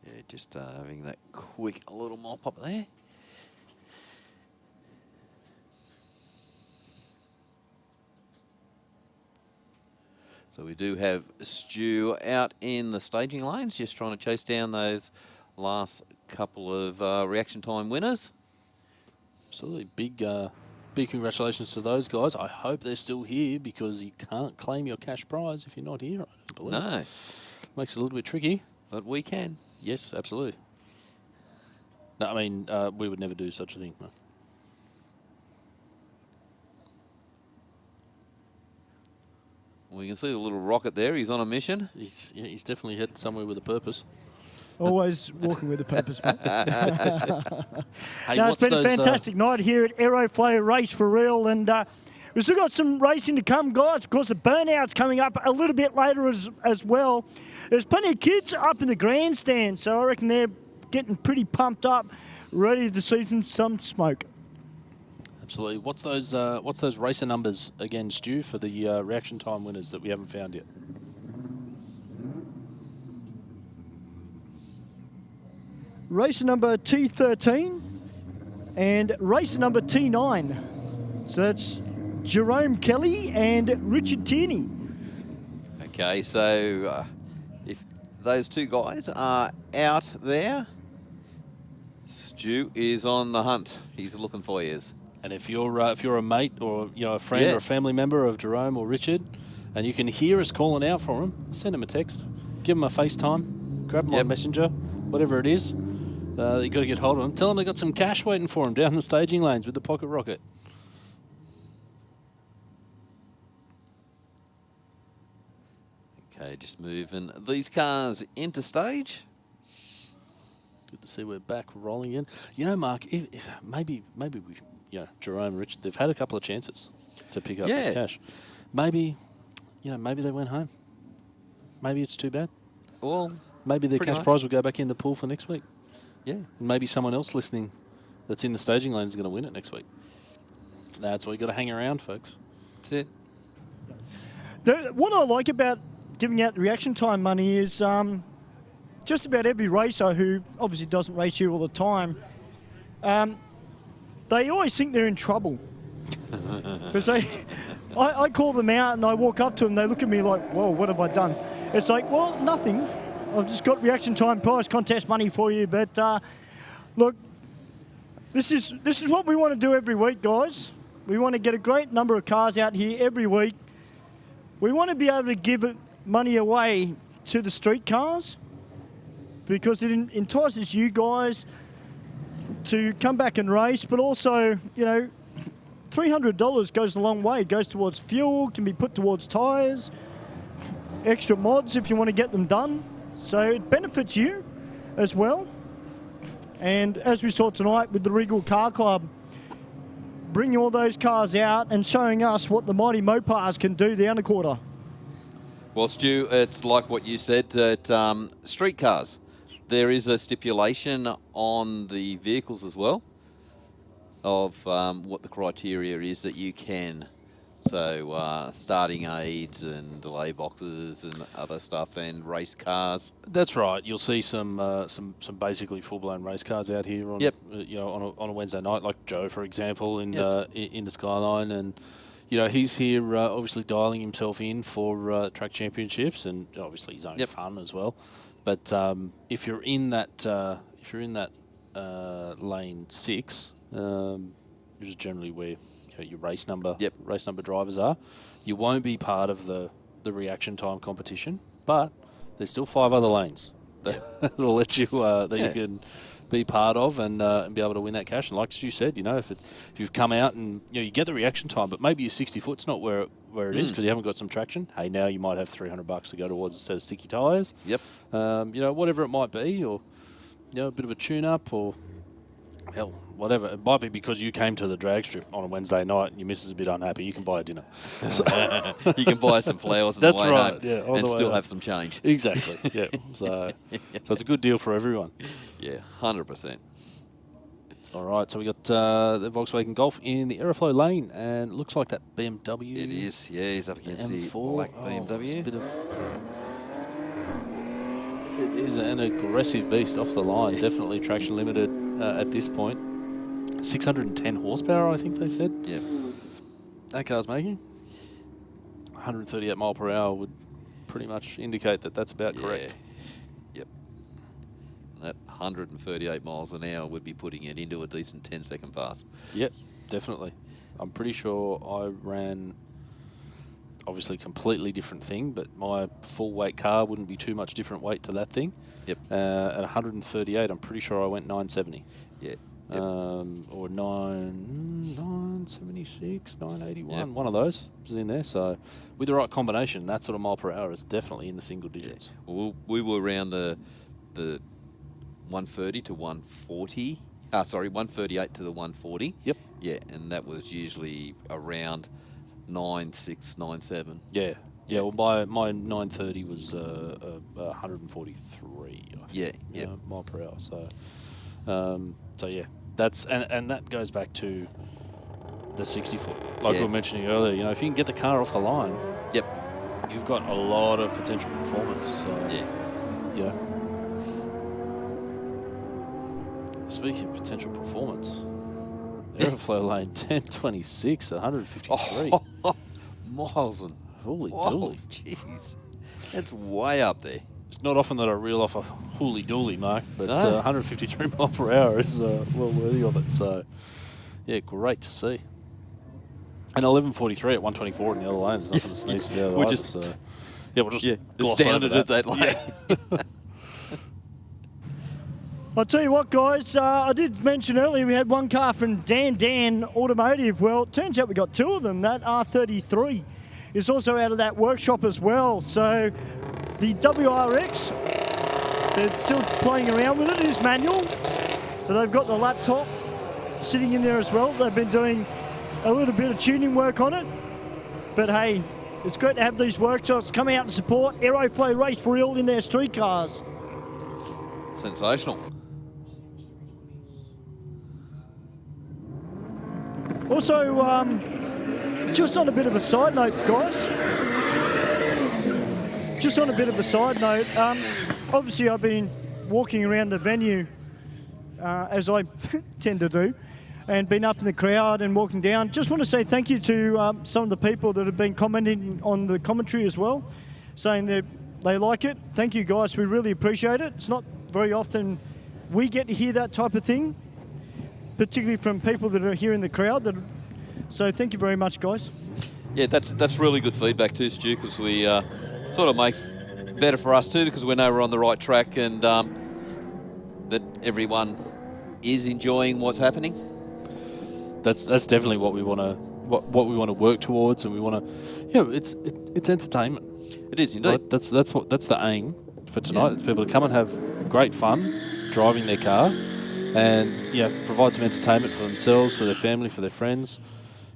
Yeah, just having that quick little mop up there. So we do have Stu out in the staging lanes, just trying to chase down those last couple of reaction time winners. Absolutely. Big congratulations to those guys. I hope they're still here, because you can't claim your cash prize if you're not here, I don't believe. No. Makes it a little bit tricky. But we can. Yes, absolutely. No, I mean, we would never do such a thing. No. We can see the little rocket there. He's on a mission. He's definitely headed somewhere with a purpose. Always walking with a purpose, mate. Hey, No, it's been a fantastic night here at Aeroflow Race for real, and we've still got some racing to come, guys. Of course, the Burnout's coming up a little bit later as well. There's plenty of kids up in the grandstand, so I reckon they're getting pretty pumped up, ready to see some smoke. Absolutely. What's those racer numbers again, Stu, for the reaction time winners that we haven't found yet? Racer number T13 and racer number T9. So that's Jerome Kelly and Richard Tierney. Okay, so if those two guys are out there, Stu is on the hunt. He's looking for you. And if you're a mate or a friend or a family member of Jerome or Richard, and you can hear us calling out for him, send him a text, give him a FaceTime, grab him on Messenger, whatever it is. You got to get hold of them. Tell them they got some cash waiting for them down the staging lanes with the pocket rocket. Okay, just moving these cars into stage. Good to see we're back rolling in. Mark, if maybe we, Jerome and Richard, they've had a couple of chances to pick up this cash. Maybe, maybe they went home. Maybe it's too bad. Well, maybe their cash prize will go back in the pool for next week. Yeah. Maybe someone else listening that's in the staging lane is going to win it next week. That's why you got to hang around, folks. That's it. What I like about giving out the reaction time money is just about every racer who obviously doesn't race here all the time, they always think they're in trouble. Because I call them out and I walk up to them, they look at me like, whoa, what have I done? It's like, well, nothing. I've just got reaction time prize contest money for you. But look, this is what we want to do every week, guys. We want to get a great number of cars out here every week. We want to be able to give money away to the street cars because it entices you guys to come back and race, but also, $300 goes a long way. It goes towards fuel, can be put towards tyres, extra mods if you want to get them done. So it benefits you as well. And as we saw tonight with the Regal Car Club, bringing all those cars out and showing us what the mighty Mopars can do down the quarter. Well, Stu, it's like what you said, street cars. There is a stipulation on the vehicles as well of what the criteria is that you can. So starting aids and delay boxes and other stuff and race cars. That's right. You'll see some basically full-blown race cars out here on on a Wednesday night, like Joe, for example, in the Skyline, and he's here obviously dialing himself in for track championships and obviously his own fun as well. But if you're in that lane 6, which is generally where your race number drivers are, you won't be part of the reaction time competition, but there's still 5 other lanes that'll let you you can be part of and be able to win that cash. And like you said, if you've come out and you get the reaction time, but maybe your 60 foot's not where it is because you haven't got some traction. Hey, now you might have $300 to go towards a set of sticky tyres. Yep. Whatever it might be, or a bit of a tune-up, or hell, whatever. It might be because you came to the drag strip on a Wednesday night and your missus is a bit unhappy. You can buy a dinner. You can buy some flowers on the way home and still have some change. Exactly, yeah. So it's a good deal for everyone. Yeah, 100%. All right, so we got the Volkswagen Golf in the Aeroflow lane, and it looks like that BMW. It is, yeah, he's up against the black BMW. It is an aggressive beast off the line, definitely traction limited at this point. 610 horsepower, I think they said. Yeah. That car's making 138 mile per hour would pretty much indicate that that's about correct. Yep. And that 138 miles an hour would be putting it into a decent 10-second pass. Yep, definitely. I'm pretty sure I ran, obviously completely different thing, but my full weight car wouldn't be too much different weight to that thing. Yep. At 138, I'm pretty sure I went 970. Yeah. Yep. Or 976, 981, yep. One of those is in there. So with the right combination, that sort of mile per hour is definitely in the single digits. Yeah. Well, we were around the 130 to 140. 138 to the 140. Yep. Yeah, and that was usually around 9.6, 9.7. Yeah. Yeah, well, my 930 was 143. Yeah, yeah, mile per hour. So yeah, that's and that goes back to the 60 foot, like we were mentioning earlier. If you can get the car off the line, yep, you've got a lot of potential performance. So yeah. Speaking of potential performance, Aeroflow lane 1026, 153. Miles and holy dooly. Jeez, that's way up there. It's not often that I reel off a hooly dooly, Mark, but 153 mile per hour is well worthy of it. So, yeah, great to see. And 11:43 at 124 in the other lane is nothing to sneeze about. We'll just gloss astounded over at that lane. Yeah. I'll tell you what, guys, I did mention earlier we had one car from Dan Automotive. Well, it turns out we got 2 of them. That R33 is also out of that workshop as well. So the WRX, they're still playing around with it. It is manual, but they've got the laptop sitting in there as well. They've been doing a little bit of tuning work on it. But hey, it's great to have these workshops come out and support Aeroflow Race for Real in their street cars. Sensational. Also, just on a bit of a side note, guys. Just on a bit of a side note, obviously I've been walking around the venue, as I tend to do, and been up in the crowd and walking down. Just want to say thank you to some of the people that have been commenting on the commentary as well, saying that they like it. Thank you, guys. We really appreciate it. It's not very often we get to hear that type of thing, particularly from people that are here in the crowd. So thank you very much, guys. Yeah, that's really good feedback too, Stu, because we sort of makes better for us too, because we know we're on the right track and that everyone is enjoying what's happening. That's definitely what we want to what we want to work towards, and we want to, it's entertainment. It is indeed. Right? That's the aim for tonight. It's people to come and have great fun driving their car, and provide some entertainment for themselves, for their family, for their friends.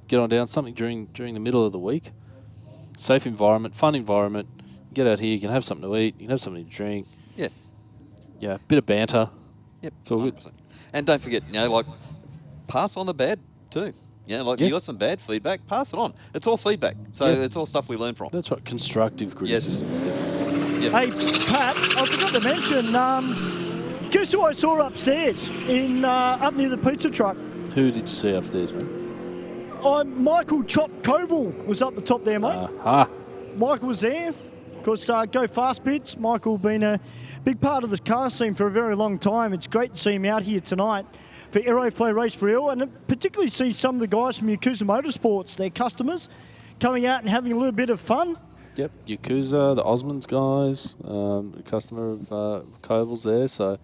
Get on down, something during the middle of the week. Safe environment, fun environment. Get out here, you can have something to eat, you can have something to drink. Yeah. Yeah, bit of banter. Yep, It's all good. 100%. And don't forget, like, pass on the bad too. Yeah, like Yeah. you got some bad feedback, pass it on. It's all feedback, so Yeah. it's all stuff we learn from. That's right, constructive criticism. Yep. Hey, Pat, I forgot to mention, guess who I saw upstairs up near the pizza truck? Who did you see upstairs, mate? Michael Chop Koval was up the top there, mate. Michael was there. Of course, Go Fast Bits. Michael been a big part of the car scene for a very long time. It's great to see him out here tonight for Aeroflow Race for Real, and particularly see some of the guys from Yakuza Motorsports, their customers, coming out and having a little bit of fun. Yep, Yakuza, the Osmonds guys, a customer of Koval's there. So,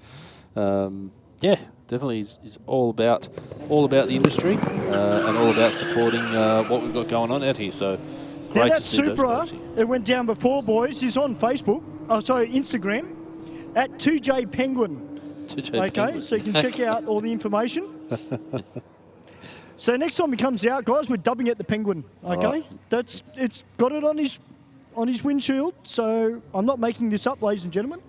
yeah, definitely is all about the industry and all about supporting what we've got going on out here. So, Now great that to see those Supra guys here. that went down before, boys, is on Facebook. Oh, sorry, Instagram at 2J Penguin. 2J Okay, Penguin. so you can check out all the information. So next time he comes out, guys, we're dubbing it the Penguin. Okay, it's got it on his windshield. So I'm not making this up, ladies and gentlemen.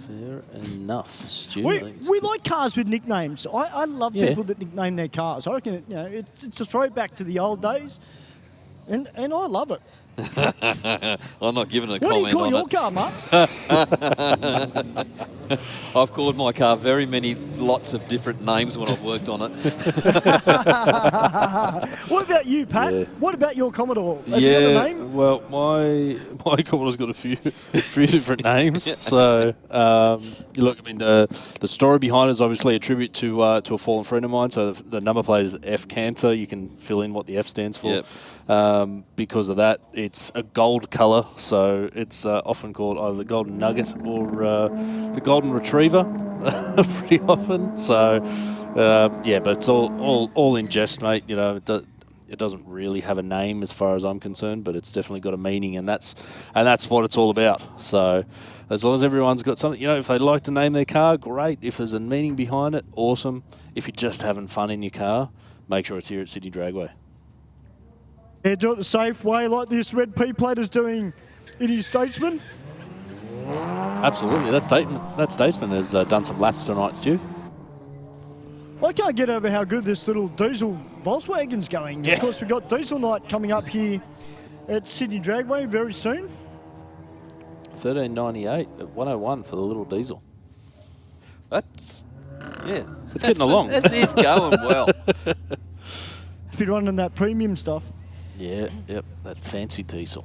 Fair enough, Stu. We like cars with nicknames. I love Yeah. people that nickname their cars. I reckon it's a throwback to the old days, and I love it. I'm not giving a What do comment you call on your it. car, Mark? I've called my car lots of different names when I've worked on it. What about you, Pat? Yeah. What about your Commodore? Has it got a name? Well, my Commodore's got a few different names. So, look, I mean, the story behind it is obviously a tribute to a fallen friend of mine. So the number plate is F Cancer. You can fill in what the F stands for. Yep. Because of that, it's a gold colour, so it's often called either the Golden Nugget or the Golden Retriever, pretty often. So, yeah, but it's all in jest, mate. You know, it doesn't really have a name as far as I'm concerned, but it's definitely got a meaning, and that's what it's all about. So, as long as everyone's got something, you know, if they like to name their car, great. If there's a meaning behind it, awesome. If you're just having fun in your car, make sure it's here at Sydney Dragway. Yeah, do it the safe way, like this red P-plater's doing in his Statesman. Absolutely, that Statesman has done some laps tonight, Stu. I can't get over how good this little diesel Volkswagen's going. Yeah. Of course, we've got diesel night coming up here at Sydney Dragway very soon. 1398 at 101 for the little diesel. It's getting along. It is going well. If you're running that premium stuff. Yeah, yep, that fancy diesel.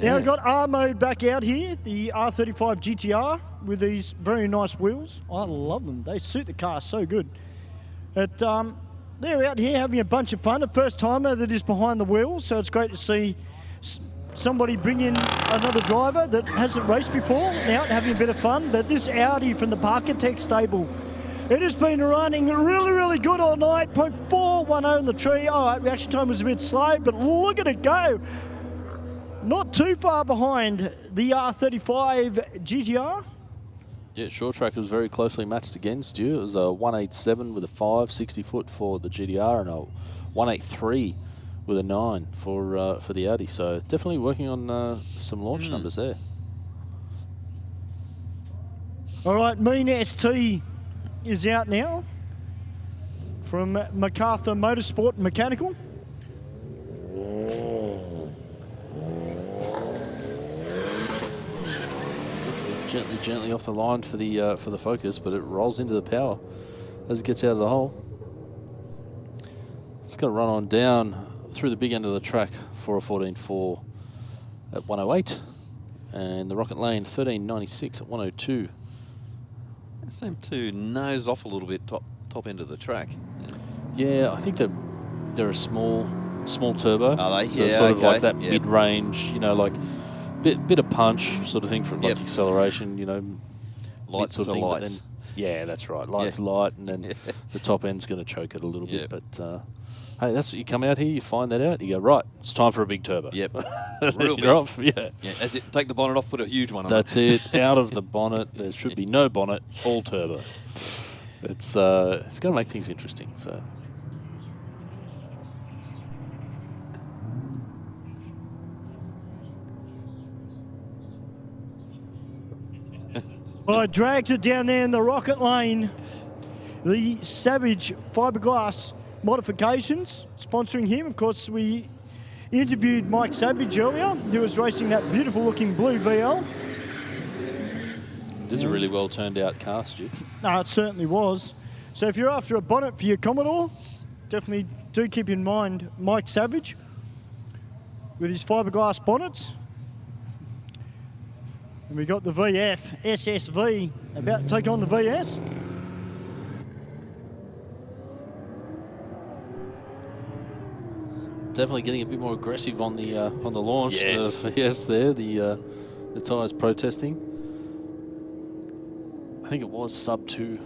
Now we've got R mode back out here, the R35 GTR with these very nice wheels. I love them. They suit the car so good. But they're out here having a bunch of fun. A first timer that is behind the wheel, so it's great to see somebody bring in another driver that hasn't raced before, out having a bit of fun. But this Audi from the Parkitech stable, it has been running really, really good all night. 0.410 in the tree. All right, reaction time was a bit slow, but look at it go. Not too far behind the R35 GTR. Yeah, short track was very closely matched again, Stu. It was a 187 with a 5, 60 foot for the GTR, and a 183 with a 9 for the Audi. So definitely working on some launch numbers there. All right, Mean ST is out now from MacArthur Motorsport Mechanical. Gently off the line for the Focus, but it rolls into the power as it gets out of the hole. It's going to run on down through the big end of the track for a 14.4 at 108, and the Rocket Lane 13.96 at 102. They seem to nose off a little bit top end of the track. Yeah, I think they're a small turbo. Are they? So Yeah, sort of okay. like that Yeah. mid-range, you know, like bit of punch sort of thing from like Yep. acceleration, you know, Lights sort of to thing. But lights. then, yeah, that's right. Lights Yeah. light, and then the top end's going to choke it a little Yep. bit. But hey, that's you come out here, you find that out, you go right. It's time for a big turbo. Yep. Real Real You're off. Yeah. Yeah, as it take the bonnet off, put a huge one on. That's it. Out of the bonnet. There should be no bonnet. All turbo. It's going to make things interesting. So. Well, I dragged it down there in the Rocket Lane. The Savage fiberglass modifications, sponsoring him. Of course, we interviewed Mike Savage earlier, who was racing that beautiful looking blue VL. This is a really well turned out car, Stu. No, it certainly was. So if you're after a bonnet for your Commodore, definitely do keep in mind Mike Savage with his fiberglass bonnets. And we got the VF SSV about to take on the VS. Definitely getting a bit more aggressive on the launch. Yes. Yes, there the tyres protesting. I think it was sub 2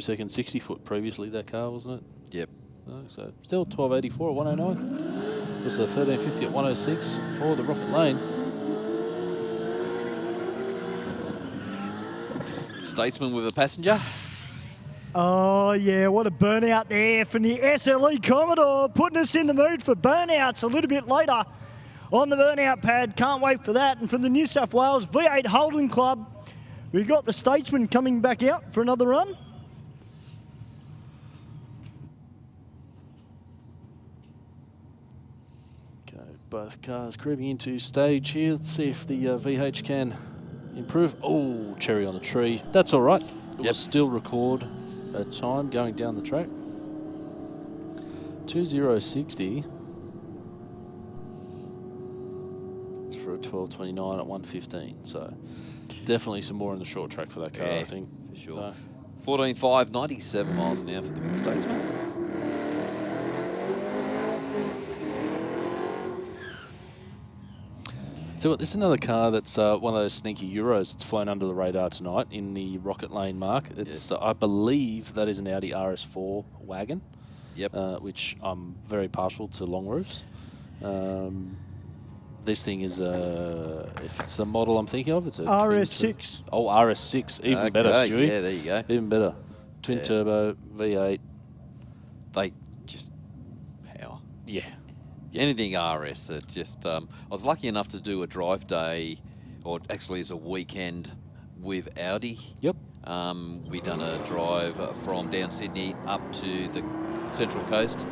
second 60 foot previously, that car, wasn't it? Yep. So still 1284 at 109. This is a 1350 at 106 for the Rocket Lane. Statesman with a passenger. Oh, yeah, what a burnout there from the SLE Commodore, putting us in the mood for burnouts a little bit later on the burnout pad. Can't wait for that. And from the New South Wales V8 Holden Club, we've got the Statesman coming back out for another run. Okay, both cars creeping into stage here. Let's see if the VH can improve. Oh, cherry on the tree. That's all right. It will still record a time going down the track. 2060. It's for a 1229 at 115. So definitely some more in the short track for that car, I think. For sure. 14.5, 97 miles an hour for the big Statesman. So this is another car that's one of those sneaky Euros that's flown under the radar tonight in the Rocket Lane mark. It's I believe that is an Audi RS4 wagon. Yep. Which I'm very partial to long roofs. This thing is if it's the model I'm thinking of, it's a RS6. Oh, RS6, even better, Stewie. Yeah, there you go. Even better. Twin turbo V8. They just power. Yeah. Anything RS, it just, I was lucky enough to do a drive day, or actually as a weekend with Audi. Yep. We done a drive from down Sydney up to the Central Coast.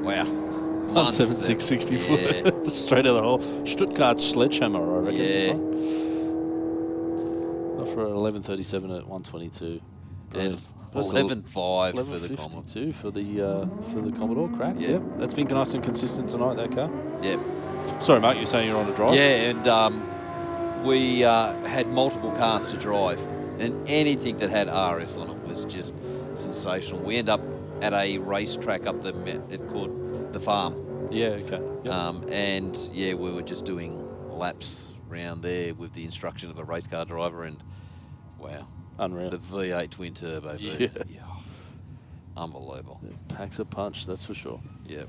Wow. 176.60 foot. Straight out of the hole. Stuttgart sledgehammer, I reckon. Yeah. For 11.37 at 122. And 11.5 for the Commodore. For the Commodore, cracked. Yeah. Yep. That's been nice and consistent tonight, that car. Yep. Sorry, Mark, you're saying you're on a drive? Yeah, and we had multiple cars to drive, and anything that had RS on it was just sensational. We end up at a racetrack up it called the Farm. Yeah, okay. Yep. And yeah, we were just doing laps around there with the instruction of a race car driver, and wow. Unreal. The V8 twin turbo. Yeah. Unbelievable. It packs a punch, that's for sure. Yep.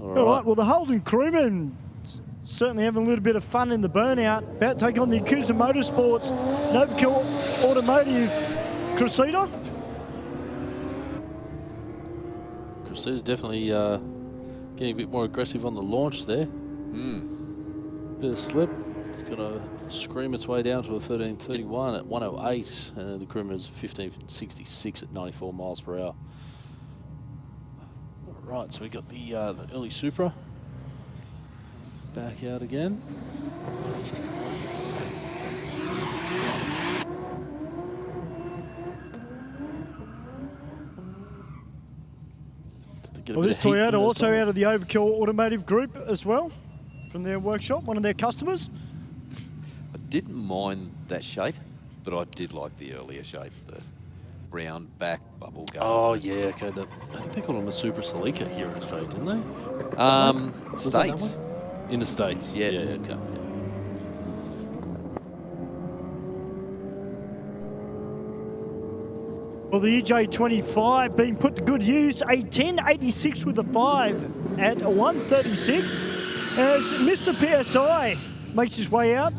All right, well, the Holden crewmen certainly having a little bit of fun in the burnout. About to take on the Yakuza Motorsports Novakill Automotive Crusader. Crusader's definitely getting a bit more aggressive on the launch there. Bit of slip. It's going to scream its way down to a 13.31 at 108, and the Crewman's 15.66 at 94 miles per hour. All right, so we got the early Supra back out again. Well, this Toyota also out of the Overkill Automotive Group as well, from their workshop, one of their customers. I didn't mind that shape, but I did like the earlier shape, the round back bubble guards. Oh, yeah, okay. I think they called them a Supra Celica here in Australia, didn't they? States. In the States? Yeah. Yeah, okay. Well, the EJ25 being put to good use, a 1086 with a 5 at a 136. As Mr. PSI makes his way out.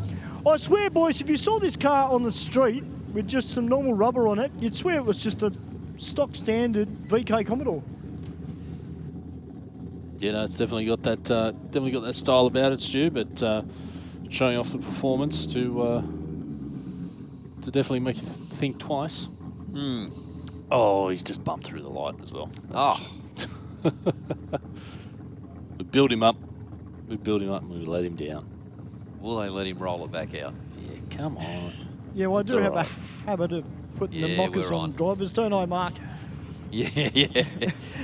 I swear, boys, if you saw this car on the street with just some normal rubber on it, you'd swear it was just a stock standard VK Commodore. Yeah, no, it's definitely got that style about it, Stu. But showing off the performance to to definitely make you think twice. Hmm. Oh, he's just bumped through the light as well. Oh. We build him up. We build him up and we let him down. Will they let him roll it back out? Yeah, come on. Yeah, well, I It's do have alright. a habit of putting the Yeah, mockers we're on on. drivers, don't I, Mark? Yeah, yeah.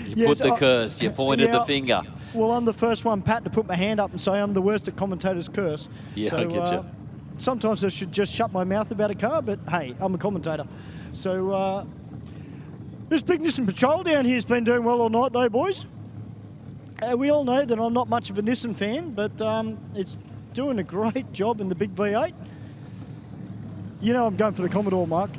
You Yes, put the I- curse. You pointed the finger. Well, I'm the first one, Pat, to put my hand up and say I'm the worst at commentators' curse. Yeah, so, I get you. Sometimes I should just shut my mouth about a car, but hey, I'm a commentator. So this big Nissan Patrol down here has been doing well all night, though, boys. We all know that I'm not much of a Nissan fan, but it's doing a great job in the big V8. You know I'm going for the Commodore, Mark.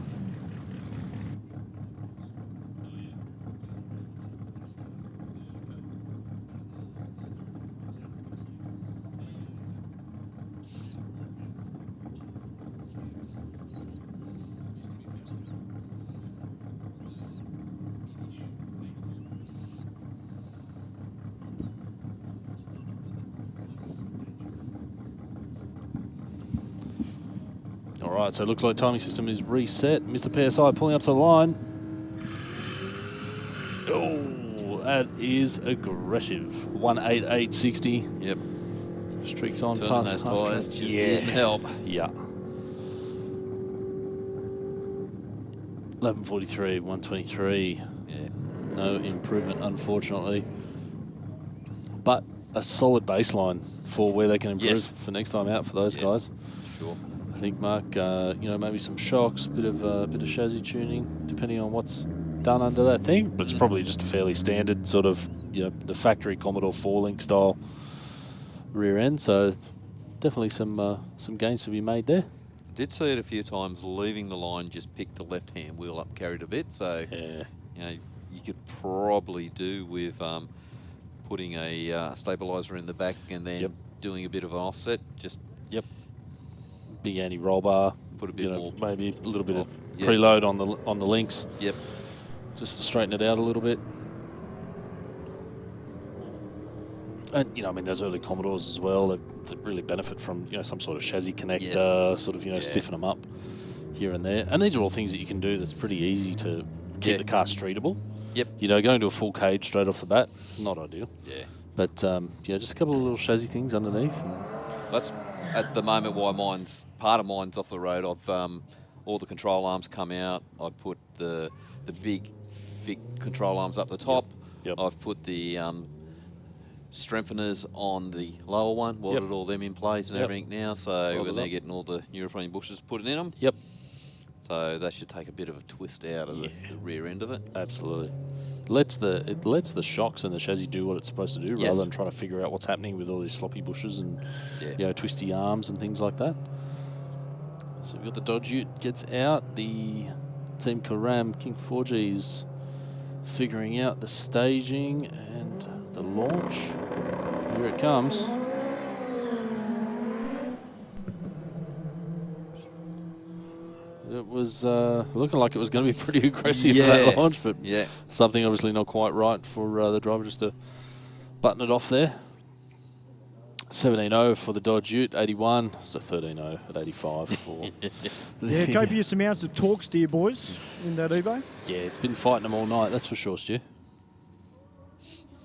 All right, so it looks like timing system is reset. Mr. PSI pulling up to the line. Oh, that is aggressive. 188.60. Yep. Streaks on Turning past those half tyres cut. just didn't help. Yeah. 11.43, 123. Yeah. No improvement, unfortunately. But a solid baseline for where they can improve Yes. for next time out for those Yep. guys. Sure. I think, Mark, you know, maybe some shocks, a bit of chassis tuning, depending on what's done under that thing. But it's probably just a fairly standard sort of, you know, the factory Commodore 4-link style rear end. So definitely some gains to be made there. Did see it a few times leaving the line, just picked the left-hand wheel up, carried a bit. So, Yeah. you know, you could probably do with putting a stabiliser in the back and then Yep. doing a bit of an offset. Just Yep. Big anti-roll bar. Put a bit you know, more- maybe a little bit of Yeah. preload on the links, Yep. just to straighten it out a little bit. And you know, I mean, those early Commodores as well, they really benefit from, you know, some sort of chassis connector, Yes. sort of, you know, Yeah. stiffen them up here and there. And these are all things that you can do that's pretty easy to keep Yeah. the car streetable. Yep. You know, going to a full cage straight off the bat, not ideal. Yeah. But yeah, just a couple of little chassis things underneath. That's at the moment why part of mine's off the road. I've all the control arms come out. I put the big thick control arms up the top. Yep. I've put the strengtheners on the lower one. Welded Yep. all them in place and Yep. everything now. So Welded when they're up. getting all the Euroframe bushes put in them. Yep. So that should take a bit of a twist out of the rear end of it. Absolutely. It lets the shocks and the chassis do what it's supposed to do, Yes. rather than trying to figure out what's happening with all these sloppy bushes and Yeah. you know, twisty arms and things like that. So we've got the Dodge Ute gets out. The Team Karam King 4G's figuring out the staging and the launch. Here it comes. It was looking like it was going to be pretty aggressive for that Yes. launch, but Yeah. something obviously not quite right for the driver just to button it off there. 17.0 for the Dodge Ute, 81, so 13.0 at 85 for... Yeah, copious amounts of torque steer, boys, in that Evo. Yeah, it's been fighting them all night, that's for sure, Stu.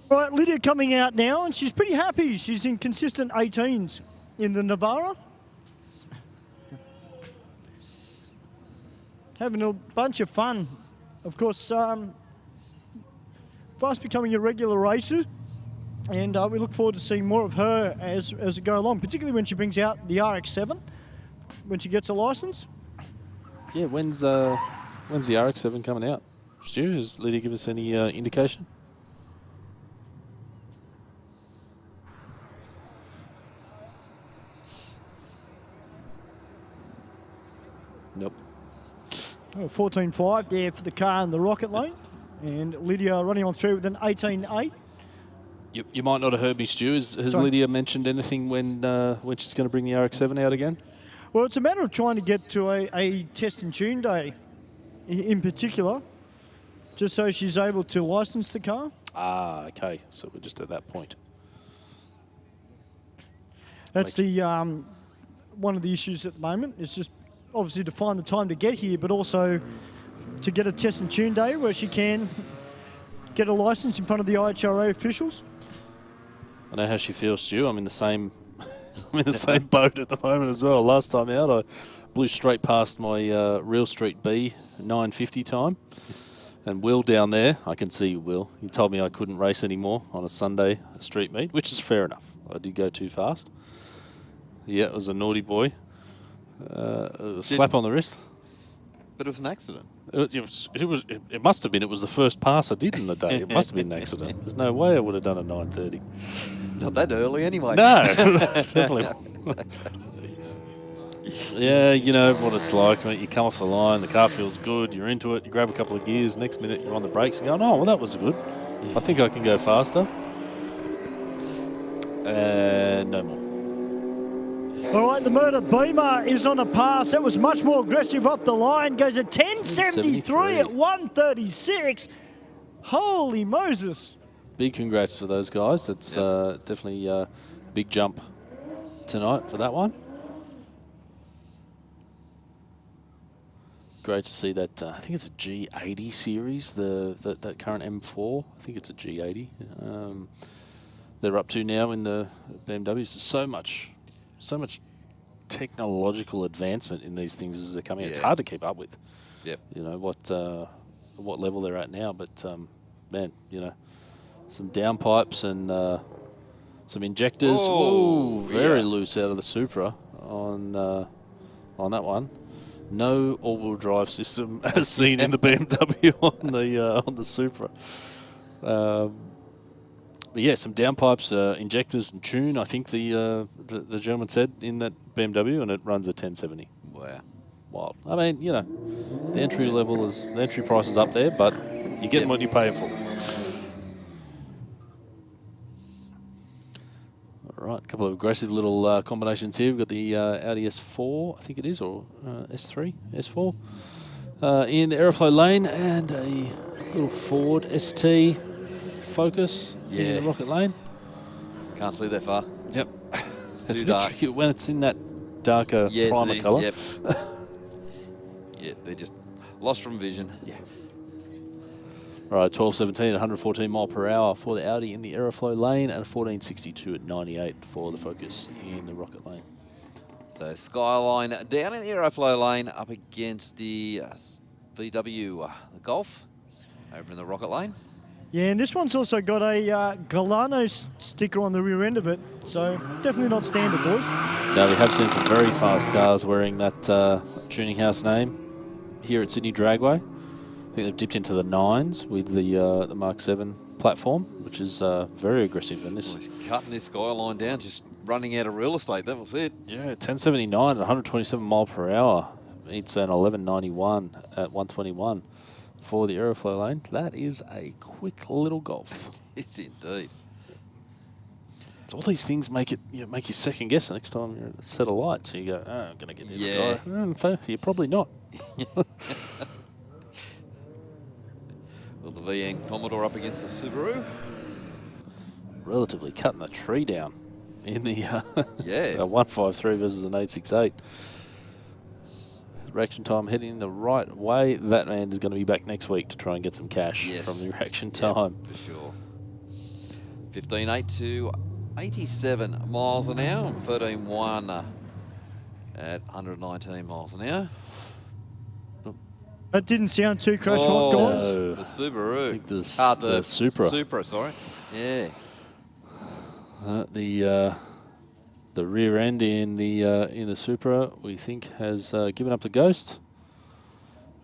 Right, Lydia coming out now, and she's pretty happy. She's in consistent 18s in the Navara. Having a bunch of fun. Of course, fast becoming a regular racer, and we look forward to seeing more of her as we go along, particularly when she brings out the RX-7, when she gets a license. Yeah, when's the RX-7 coming out? Stu, has Lydia given us any indication? Nope. 14.5 there for the car in the rocket lane, and Lydia running on through with an 18.8. You might not have heard me, Stu. Has Sorry. Lydia mentioned anything when she's going to bring the RX-7 out again? Well, it's a matter of trying to get to a test and tune day in particular, just so she's able to license the car. Ah, okay. So we're just at that point. That's the one of the issues at the moment. It's just obviously to find the time to get here, but also to get a test and tune day where she can get a license in front of the IHRA officials. I know how she feels, Stu. I'm in the same I'm in the same boat at the moment as well. Last time out, I blew straight past my Real Street B 950 time. And Will down there, I can see Will. He told me I couldn't race anymore on a Sunday street meet, which is fair enough. I did go too fast. Yeah, it was a naughty boy. A slap on the wrist. But it was an accident. It must have been. It was the first pass I did in the day. It must have been an accident. There's no way I would have done a 9:30. Not that early anyway. No, definitely. Yeah, you know what it's like. I mean, you come off the line, the car feels good, you're into it, you grab a couple of gears, next minute you're on the brakes and going, oh, well, that was good. I think I can go faster. No more. All right, the Murder Beamer is on a pass. That was much more aggressive off the line. Goes at 10.73 at 1:36. Holy Moses. Big congrats for those guys. It's definitely a big jump tonight for that one. Great to see that. I think it's a G80 series, that current M4. I think it's a G80. They're up to now in the BMWs. So much technological advancement in these things as they're coming. It's hard to keep up with. Yep. You know what level they're at now, but man, you know, some downpipes and some injectors. Oh, very loose out of the Supra on that one. No all-wheel drive system as seen in the BMW on the Supra. But yeah, some downpipes, injectors, and tune. I think the gentleman said in that BMW, and it runs at 1070. Wow, wild. I mean, you know, the entry price is up there, but you're getting what you pay for. All right, a couple of aggressive little combinations here. We've got the Audi S4, I think it is, or S3, S4, in the Aeroflow lane, and a little Ford ST Focus in the Rocket lane. Can't see that far. Yep. It's Too a bit dark. tricky when it's in that darker primer colour. Yep. Yeah, they're just lost from vision. Yeah. All right, 12.17 at 114 mile per hour for the Audi in the Aeroflow lane, and a 14.62 at 98 for the Focus in the Rocket lane. So Skyline down in the Aeroflow lane up against the VW, the Golf, over in the Rocket lane. Yeah, and this one's also got a Galano sticker on the rear end of it, so definitely not standard, boys. Now, we have seen some very fast cars wearing that tuning house name here at Sydney Dragway. I think they've dipped into the 9s with the Mark 7 platform, which is very aggressive. And this, He's cutting this Skyline down, just running out of real estate. That was it. yeah, 1079 at 127 mile per hour. It's an 1191 at 121 for the Aeroflow lane. That is a quick little Golf. It's indeed. So all these things make you second guess the next time you're at a set of lights. You go, oh, I'm going to get this guy. You're probably not. Well, the VN Commodore up against the Subaru. Relatively cutting the tree down in the Yeah. 153 versus an 868. Reaction time heading the right way. That man is going to be back next week to try and get some cash from the reaction time. For sure. 15.8 to 87 miles an hour, and 13.1 at 119 miles an hour. That didn't sound too crash hot, guys. The Subaru. I think the Supra. Supra, sorry. Yeah. The rear end in the Supra, we think, has given up the ghost,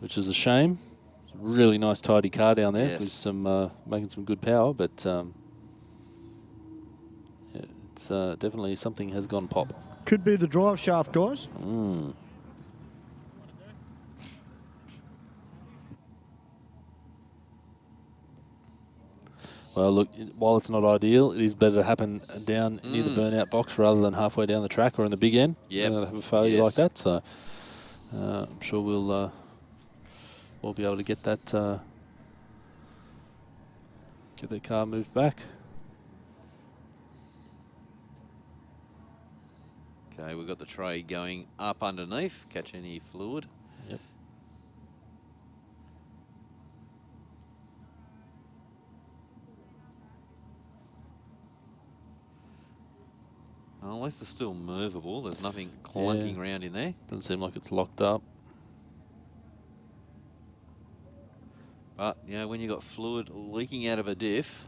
which is a shame. It's a really nice, tidy car down there with some making some good power, but it's definitely something has gone pop. Could be the drive shaft, guys. Well, look, while it's not ideal, it is better to happen down near the burnout box rather than halfway down the track or in the big end. Yeah, have a failure like that. So I'm sure we'll be able to get that car moved back. Okay, we've got the tray going up underneath. Catch any fluid. Yep. Well, at least it's still movable. There's nothing clunking around in there. Doesn't seem like it's locked up. But, you know, when you've got fluid leaking out of a diff,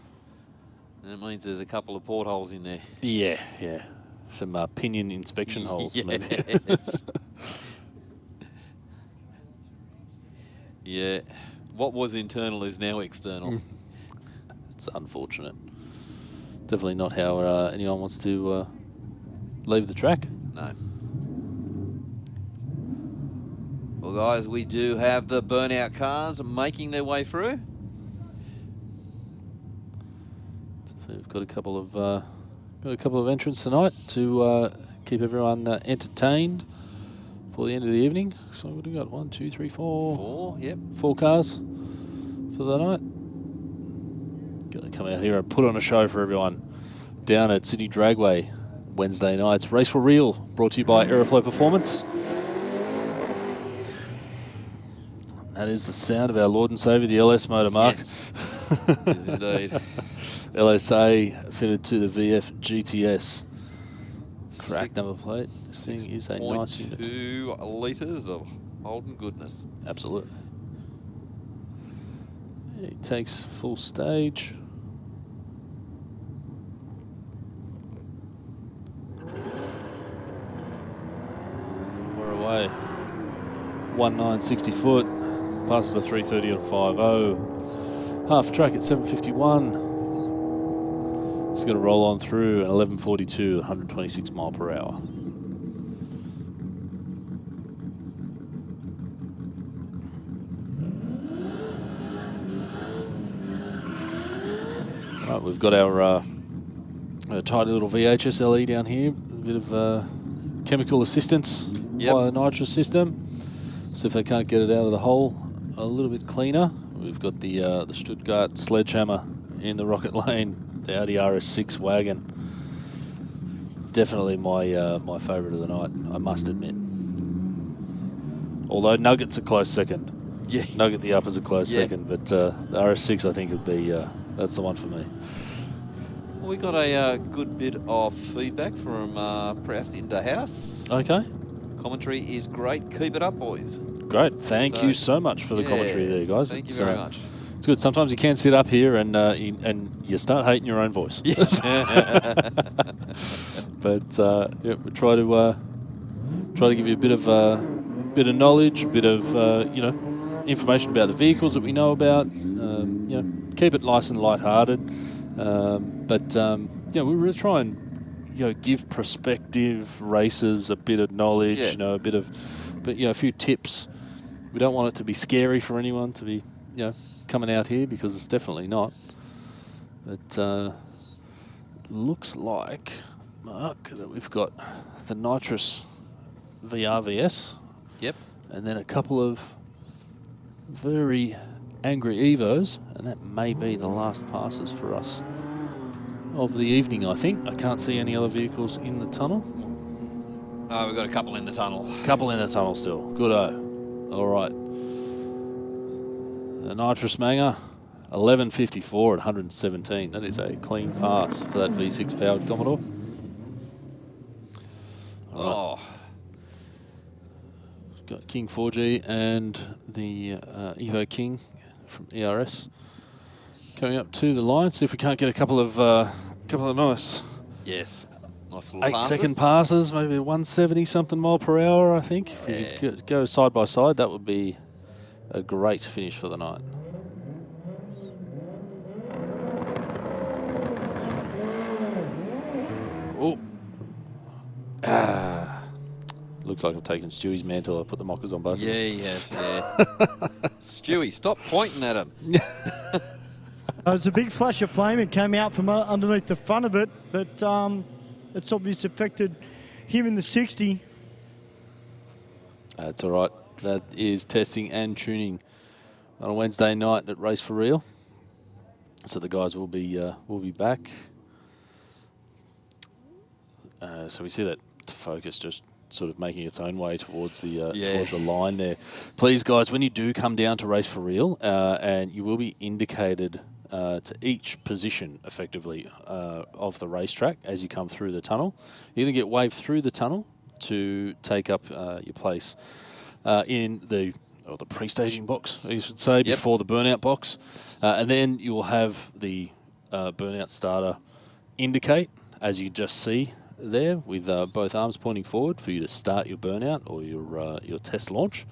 that means there's a couple of portholes in there. Yeah, yeah. Some pinion inspection holes, maybe. Yeah. What was internal is now external. It's unfortunate. Definitely not how anyone wants to leave the track. No. Well, guys, we do have the Burnout cars making their way through. So we've got a couple of entrants tonight to keep everyone entertained for the end of the evening. So what have we got? 1, 2, 3, 4. 4, yep. 4 cars for the night. Going to come out here and put on a show for everyone down at Sydney Dragway Wednesday nights. Race for Real, brought to you by Aeroflow Performance. That is the sound of our Lord and Saviour, the LS motor, Mark. Yes, yes indeed. LSA fitted to the VF GTS. Crack number plate. This thing is a nice unit. 2 litres of Holden goodness. Absolutely. He takes full stage. We're away. 1960 foot. Passes a 330 on 50. Half track at 751. It's going to roll on through at 11:42, 126 mile per hour. Right, we've got our tidy little VHS LE down here. A bit of chemical assistance via the nitrous system. So if they can't get it out of the hole a little bit cleaner, we've got the Stuttgart sledgehammer in the rocket lane. The Audi RS6 wagon. Definitely my favourite of the night, I must admit. Although Nugget's a close second. Yeah. Nugget the Upper's a close second, but the RS6 I think would be, that's the one for me. Well, we got a good bit of feedback from Press in the house. Okay. Commentary is great. Keep it up, boys. Great. Thank you so much for the commentary there, guys. Thank you very much. It's good. Sometimes you can sit up here and you start hating your own voice. Yes. But yeah, we try to give you a bit of knowledge, a bit of information about the vehicles that we know about. Keep it nice and light-hearted. But we really try and give prospective racers a bit of knowledge. A few tips. We don't want it to be scary for anyone to be coming out here, because it's definitely not. But looks like, Mark, that we've got the nitrous VRVS. Yep. And then a couple of very angry Evos, and that may be the last passes for us of the evening, I think. I can't see any other vehicles in the tunnel. Oh, we've got a couple in the tunnel. Couple in the tunnel still. Good-o. All right. The nitrous Manger, 11:54 at 117. That is a clean pass for that V6 powered Commodore. All right. We've got King 4G and the Evo King from ERS coming up to the line. See if we can't get a couple of nice. Yes. Nice little 8-second passes, maybe 170 something mile per hour. I think. If we could go side by side, that would be a great finish for the night. Oh. Looks like I've taken Stewie's mantle. I put the mockers on both. Yeah, yes, yeah. Stewie, stop pointing at him. It's a big flash of flame. It came out from underneath the front of it, but it's obviously affected him in the 60. That's all right. That is testing and tuning on a Wednesday night at Race for Real. So the guys will be back. So we see that focus just sort of making its own way towards the towards the line there. Please, guys, when you do come down to race for real, and you will be indicated to each position, effectively, of the racetrack as you come through the tunnel. You're going to get waved through the tunnel to take up your place in the pre-staging box, you should say, before the burnout box. And then you will have the burnout starter indicate, as you just see there, with both arms pointing forward for you to start your burnout or your test launch.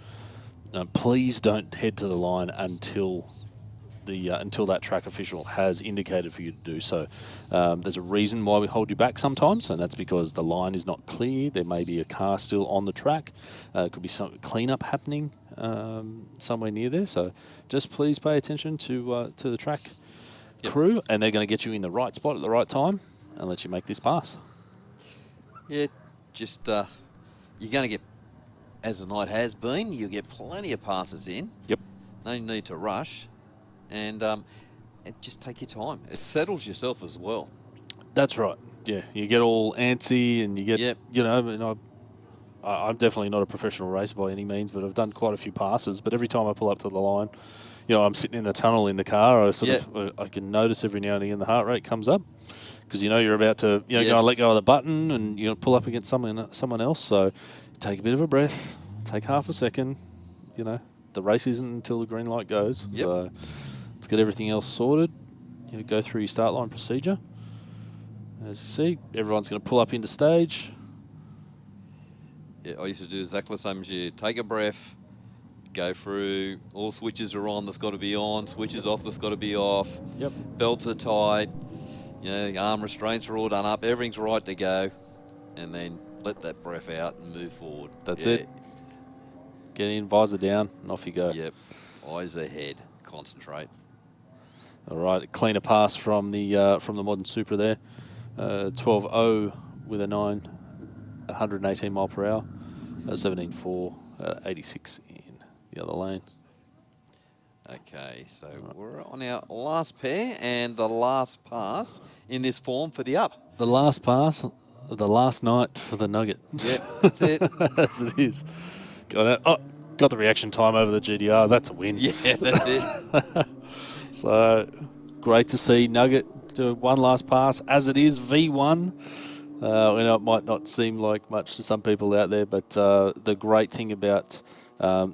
Please don't head to the line until that track official has indicated for you to do so. There's a reason why we hold you back sometimes, and that's because the line is not clear. There may be a car still on the track. Could be some cleanup happening somewhere near there. So just please pay attention to the track crew, and they're going to get you in the right spot at the right time and let you make this pass. Yeah, just you're going to get, as the night has been, you'll get plenty of passes in. Yep. No need to rush. And just take your time. It settles yourself as well. That's right. Yeah, you get all antsy and you get, you know, and I'm definitely not a professional racer by any means, but I've done quite a few passes. But every time I pull up to the line, you know, I'm sitting in the tunnel in the car. I can notice every now and again the heart rate comes up because, you know, you're about to, go and let go of the button and, pull up against someone else. So take a bit of a breath, take half a second. You know, the race isn't until the green light goes. Yep. So let's get everything else sorted. Go through your start line procedure. As you see, everyone's going to pull up into stage. Yeah, I used to do exactly the same as you. Take a breath, go through. All switches are on, that's got to be on. Switches off, that's got to be off. Yep. Belts are tight. Arm restraints are all done up. Everything's right to go. And then let that breath out and move forward. That's it. Get in, visor down, and off you go. Yep. Eyes ahead. Concentrate. All right, cleaner pass from the modern Supra there. 12.0 with a 9, 118 mile per hour. 17.4, 86 in the other lane. Okay, so we're on our last pair and the last pass in this form for the up. The last pass, the last night for the Nugget. Yep, that's it. As it is. Got the reaction time over the GDR. That's a win. Yeah, that's it. So great to see Nugget do one last pass. As it is, V1. It might not seem like much to some people out there, but the great thing about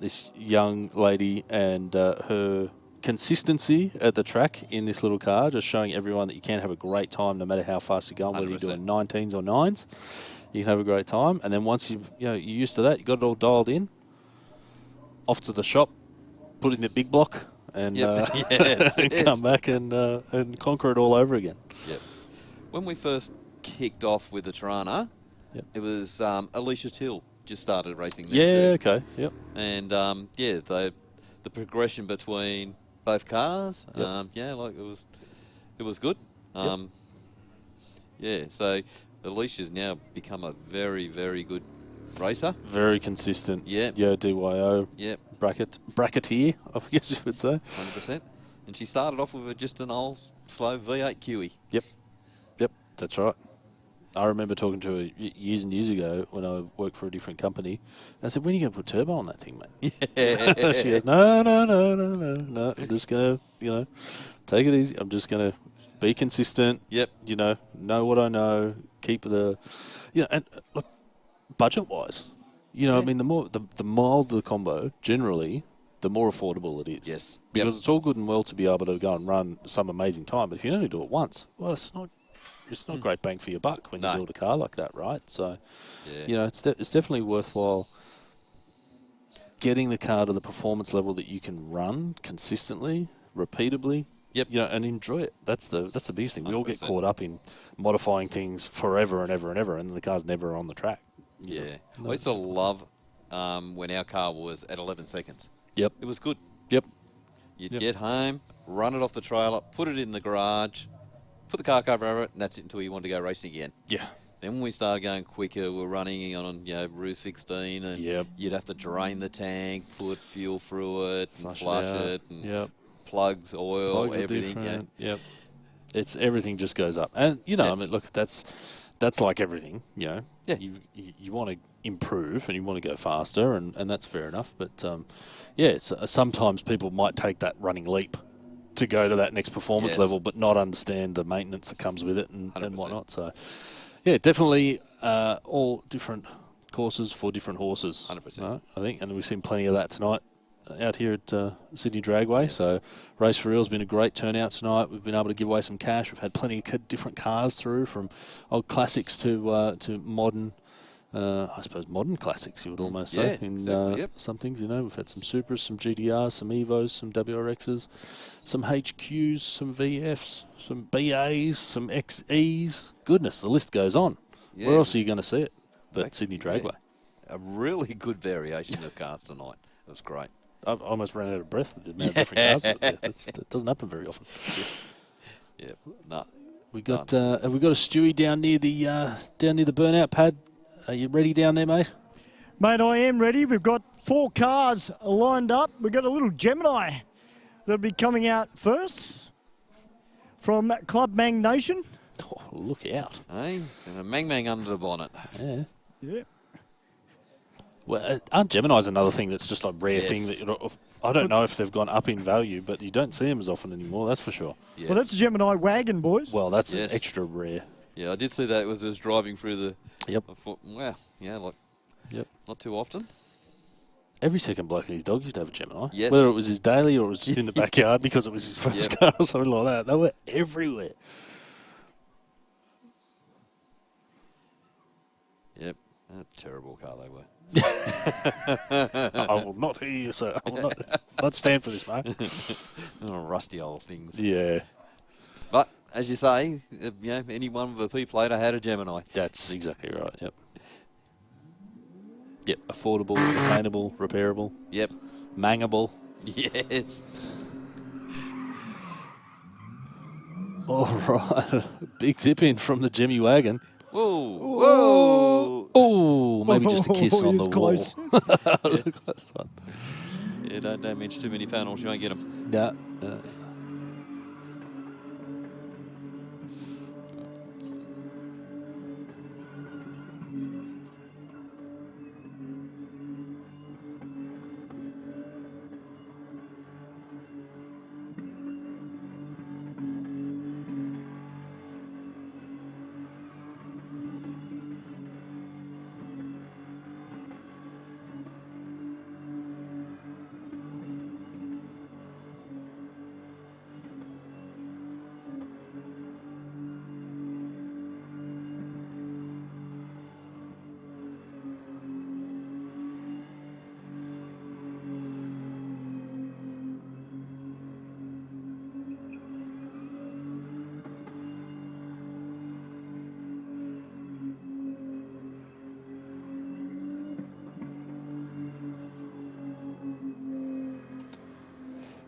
this young lady and her consistency at the track in this little car, just showing everyone that you can have a great time no matter how fast you're going, whether you're doing 19s or 9s. You can have a great time, and then once you're used to that, you got it all dialed in. Off to the shop, put in the big block, and, and come back and conquer it all over again. Yep. When we first kicked off with the Tirana, it was Alicia Till just started racing there too. Okay, yep. And the progression between both cars, it was good. So Alicia's now become a very, very good racer. Very consistent. Yeah. DYO. Yep. Bracketeer, I guess you would say. 100%. And she started off with just an old slow V8 QE. Yep. That's right. I remember talking to her years and years ago when I worked for a different company. I said, when are you going to put turbo on that thing, mate? Yeah. She goes, no. I'm just going to, take it easy. I'm just going to be consistent. Yep. Know what I know. Keep the, and look, budget-wise, I mean, the milder the combo, generally, the more affordable it is. Yes. Because it's all good and well to be able to go and run some amazing time, but if you only do it once, well, it's not great bang for your buck when you build a car like that, right? So, it's definitely worthwhile getting the car to the performance level that you can run consistently, repeatably. Yep. And enjoy it. That's the biggest thing. We all get 100%. caught up in modifying things forever and ever and ever, and the car's never on the track. Yeah. I used to love when our car was at 11 seconds. Yep. It was good. Yep. You'd get home, run it off the trailer, put it in the garage, put the car cover over it, and that's it until you want to go racing again. Yeah. Then when we started going quicker, we're running on Route 16, and you'd have to drain the tank, put fuel through it, and flush it, and plugs, oil, everything. Yep. It's everything just goes up, and I mean, look, that's that's like everything, you know. Yeah. You want to improve and you want to go faster, and that's fair enough. But sometimes people might take that running leap to go to that next performance Yes. level, but not understand the maintenance that comes with it and 100%. whatnot. So, yeah, definitely all different courses for different horses. 100%. Right, I think, and we've seen plenty of that tonight out here at Sydney Dragway. So, Race for Real's been a great turnout tonight. We've been able to give away some cash. We've had plenty of different cars through, from old classics to modern. I suppose modern classics, you would almost say, in exactly, some things. You know, we've had some Supras, some GDRs, some Evos, some WRXs, some HQs, some VFs, some BAs, some XEs. Goodness, the list goes on. Yeah. Where else are you going to see it but Exactly, Sydney Dragway? yeah. A really good variation of cars tonight. It was great. I almost ran out of breath with the amount of different cars out there. That doesn't happen very often. Yeah, no. We got have we got a Stewie down near the burnout pad? Are you ready down there, mate? Mate, I am ready. We've got 4 cars lined up. We've got a little Gemini that'll be coming out first from Club Mang Nation. Oh, look out. Hey, and a Mang under the bonnet. Yeah. Yeah. Well, aren't Geminis another thing that's just a rare thing that I don't know if they've gone up in value, but you don't see them as often anymore, that's for sure. Yeah. Well, that's a Gemini wagon, boys. Well, that's extra rare. Yeah, I did see that as I was driving through the... Yep. I thought, wow, yeah, like... Yep. Not too often. Every second bloke and his dog used to have a Gemini. Yes. Whether it was his daily or it was just in the backyard because it was his first car or something like that. They were everywhere. Yep. A terrible car they were. I will not hear you, sir. I will not stand for this, mate. Oh, rusty old things. Yeah. But, as you say, any one with a P plater had a Gemini. That's exactly right, yep. Yep, affordable, attainable, repairable. Yep. Mangable. Yes. All right. Big tip in from the Jimmy wagon. Whoa. Whoa. Oh, maybe just a kiss on the wall. Close. Yeah, don't damage too many panels, you won't get them. Yeah.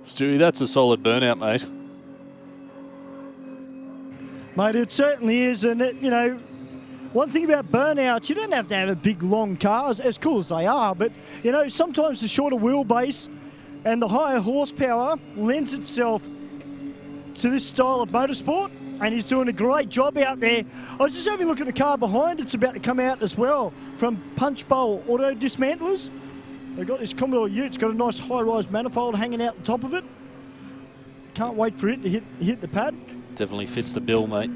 Stewie, that's a solid burnout, mate. Mate, it certainly is. And, one thing about burnouts, you don't have to have a big, long car, as cool as they are. But, sometimes the shorter wheelbase and the higher horsepower lends itself to this style of motorsport. And he's doing a great job out there. I was just having a look at the car behind. It's about to come out as well from Punch Bowl Auto Dismantlers. They've got this Commodore Ute. It's got a nice high-rise manifold hanging out the top of it. Can't wait for it to hit the pad. Definitely fits the bill, mate.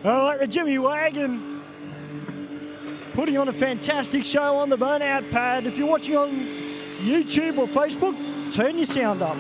All right, the Jimmy Wagon putting on a fantastic show on the burnout pad. If you're watching on YouTube or Facebook, turn your sound up.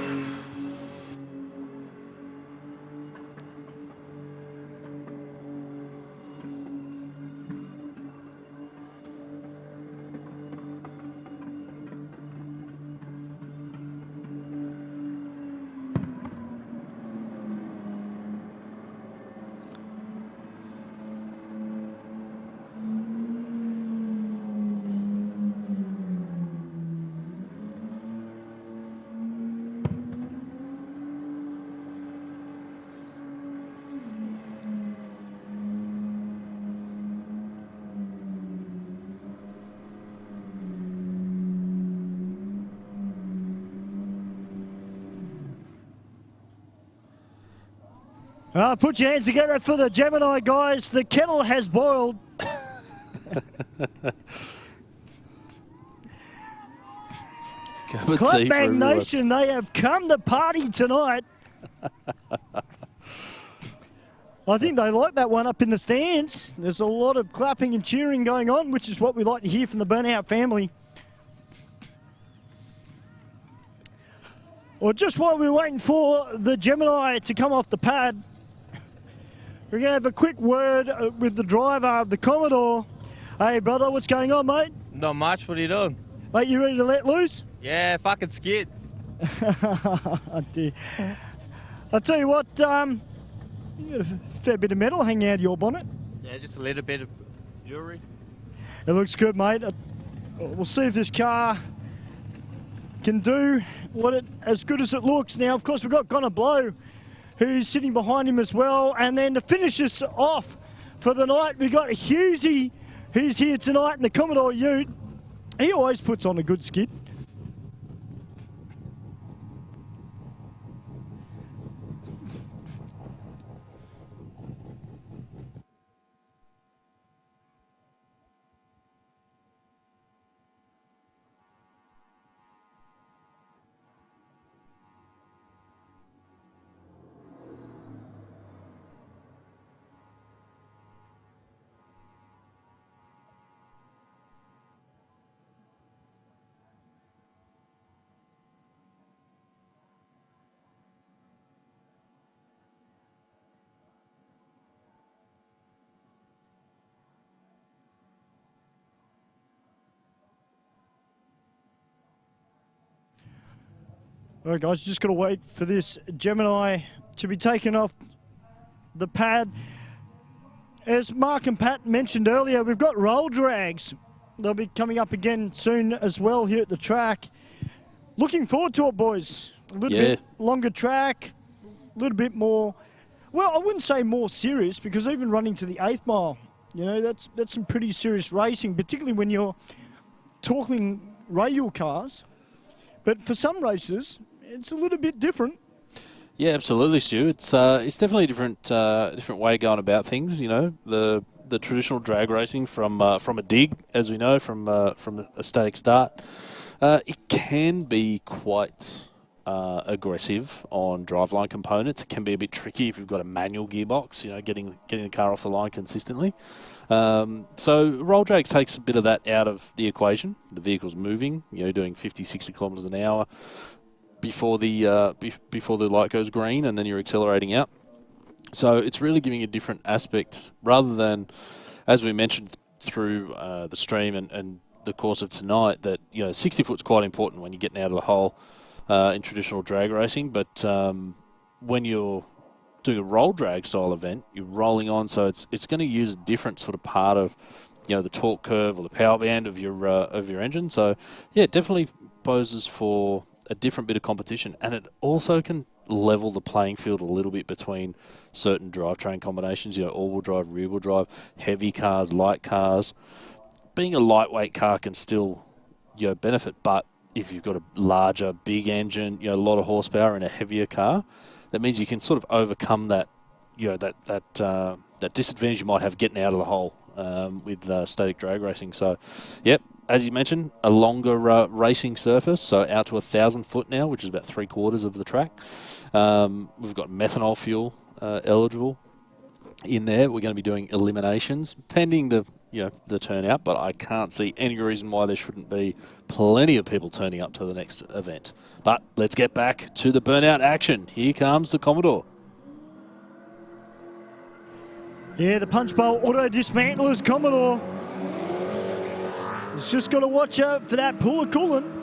Put your hands together for the Gemini guys. The kettle has boiled. Clapbang Nation, they have come to party tonight. I think they like that one up in the stands. There's a lot of clapping and cheering going on, which is what we like to hear from the Burnout family. Well, just while we're waiting for the Gemini to come off the pad, we're going to have a quick word with the driver of the Commodore. Hey, brother, what's going on, mate? Not much. What are you doing? Mate, you ready to let loose? Yeah, fucking skids. Oh, dear. I'll tell you what, you got a fair bit of metal hanging out of your bonnet. Yeah, just a little bit of jewellery. It looks good, mate. We'll see if this car can do as good as it looks. Now, of course, we've got Connor Blow, who's sitting behind him as well. And then to finish us off for the night, we've got Hughesy, who's here tonight in the Commodore Ute. He always puts on a good skid. All right, guys, just got to wait for this Gemini to be taken off the pad. As Mark and Pat mentioned earlier, we've got roll drags. They'll be coming up again soon as well here at the track. Looking forward to it, boys. A little bit longer track, a little bit more, well, I wouldn't say more serious, because even running to the 8th mile, you know, that's some pretty serious racing, particularly when you're talking radial cars. But for some races, it's a little bit different. Yeah, absolutely, Stu. It's definitely a different way going about things. You know, the traditional drag racing from a dig, as we know, from a static start, it can be quite aggressive on driveline components. It can be a bit tricky if you've got a manual gearbox. You know, getting the car off the line consistently. So roll drags takes a bit of that out of the equation. The vehicle's moving. You know, doing 50, 60 kilometres an hour before the light goes green, and then you're accelerating out. So it's really giving a different aspect, rather than, as we mentioned through the stream and the course of tonight, that, you know, 60 foot's quite important when you're getting out of the hole in traditional drag racing. But when you're doing a roll drag style event, you're rolling on, so it's going to use a different sort of part of, you know, the torque curve or the power band of your engine. So yeah, it definitely poses for a different bit of competition, and it also can level the playing field a little bit between certain drivetrain combinations. You know, all-wheel drive, rear-wheel drive, heavy cars, light cars. Being a lightweight car can still, you know, benefit, but if you've got a larger, big engine, you know, a lot of horsepower in a heavier car, that means you can sort of overcome that, you know, that disadvantage you might have getting out of the hole with static drag racing. So, yep, as you mentioned, a longer racing surface, so out to 1,000 foot now, which is about 3/4 of the track. We've got methanol fuel eligible in there. We're going to be doing eliminations, pending the turnout, but I can't see any reason why there shouldn't be plenty of people turning up to the next event. But let's get back to the Burnout action. Here comes the Commodore. Yeah, the punch bowl auto dismantler's Commodore. It's just got to watch out for that pool of coolant.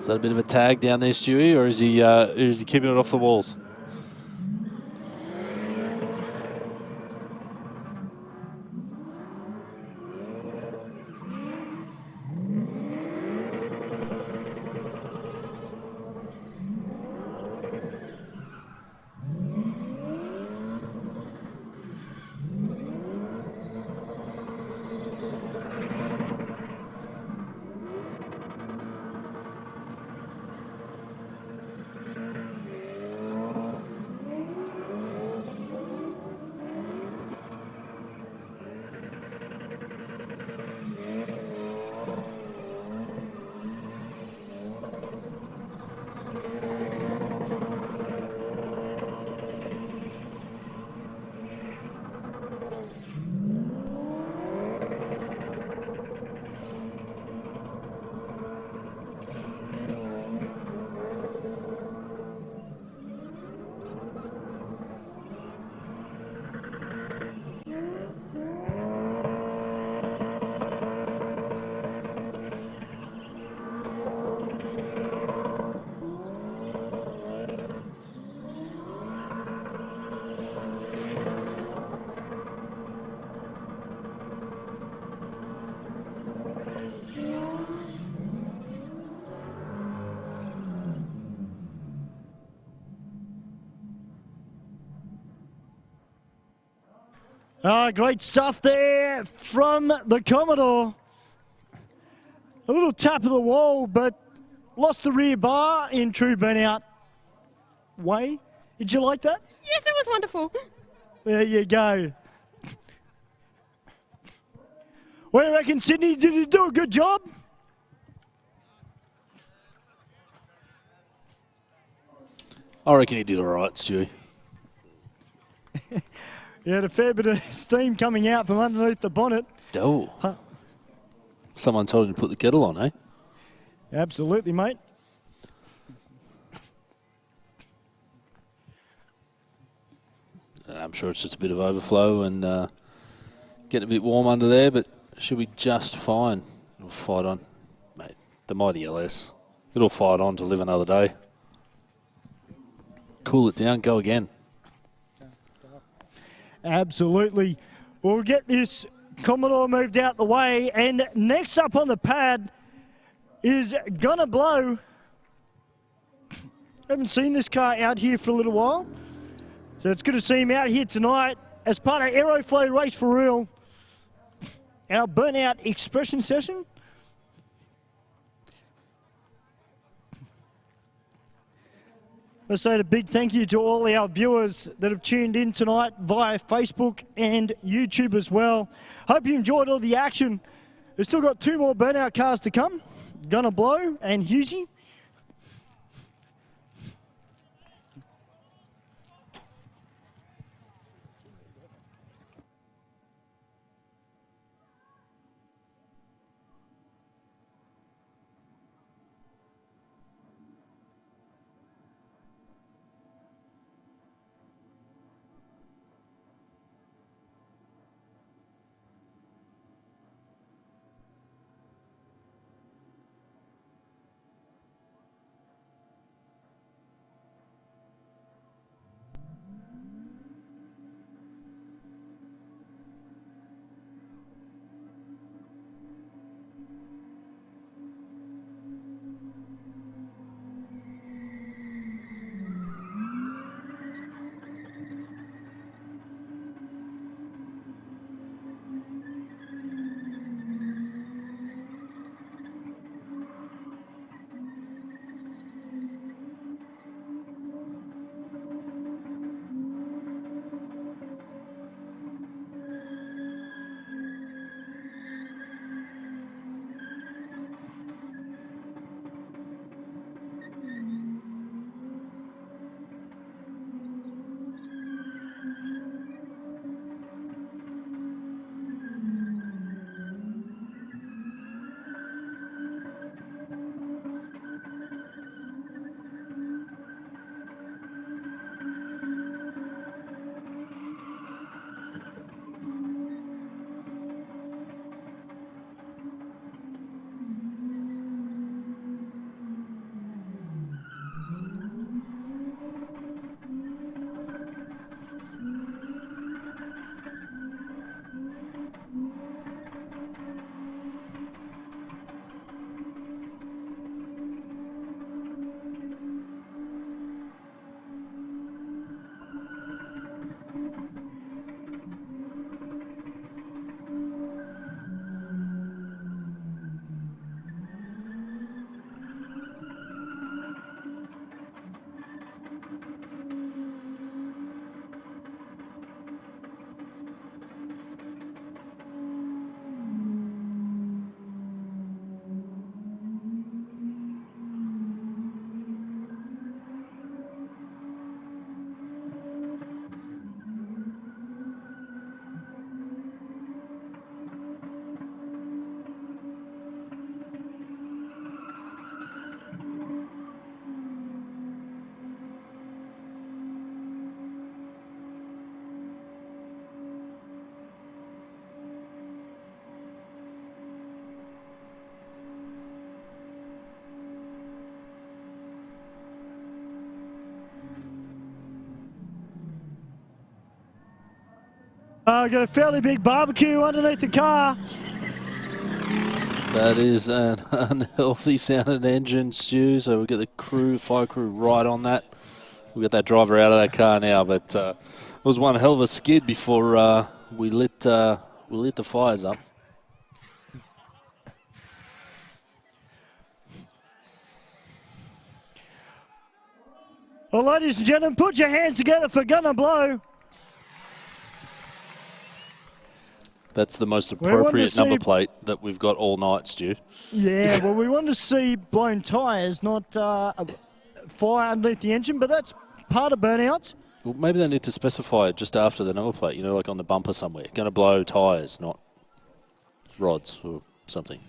Is that a bit of a tag down there, Stewie, or is he keeping it off the walls? Great stuff there from the Commodore. A little tap of the wall, but lost the rear bar in true Burnout way. Did you like that? Yes, it was wonderful. There you go. What do you reckon, Sydney? Did you do a good job? I reckon he did all right, Stewie. You had a fair bit of steam coming out from underneath the bonnet. Oh. Huh. Someone told him to put the kettle on, eh? Absolutely, mate. I'm sure it's just a bit of overflow and getting a bit warm under there, but should be just fine. It'll fight on. Mate, the mighty LS. It'll fight on to live another day. Cool it down, go again. Absolutely. We'll get this Commodore moved out the way, and next up on the pad is Gonna Blow. Haven't seen this car out here for a little while, so it's good to see him out here tonight as part of Aeroflow Race for Real, our Burnout expression session. Let's say a big thank you to all our viewers that have tuned in tonight via Facebook and YouTube as well. Hope you enjoyed all the action. We've still got 2 more Burnout cars to come, Gonna Blow and Husey. Got a fairly big barbecue underneath the car. That is an unhealthy sounding engine, Stu. So we'll get the fire crew right on that. We'll get that driver out of that car now. But it was one hell of a skid before we lit the fires up. Well, ladies and gentlemen, put your hands together for Gonna Blow. That's the most appropriate number plate that we've got all night, Stu. Yeah, well, we want to see blown tyres, not a fire underneath the engine, but that's part of Burnout. Well, maybe they need to specify it just after the number plate, you know, like on the bumper somewhere. Going to blow tyres, not rods or something.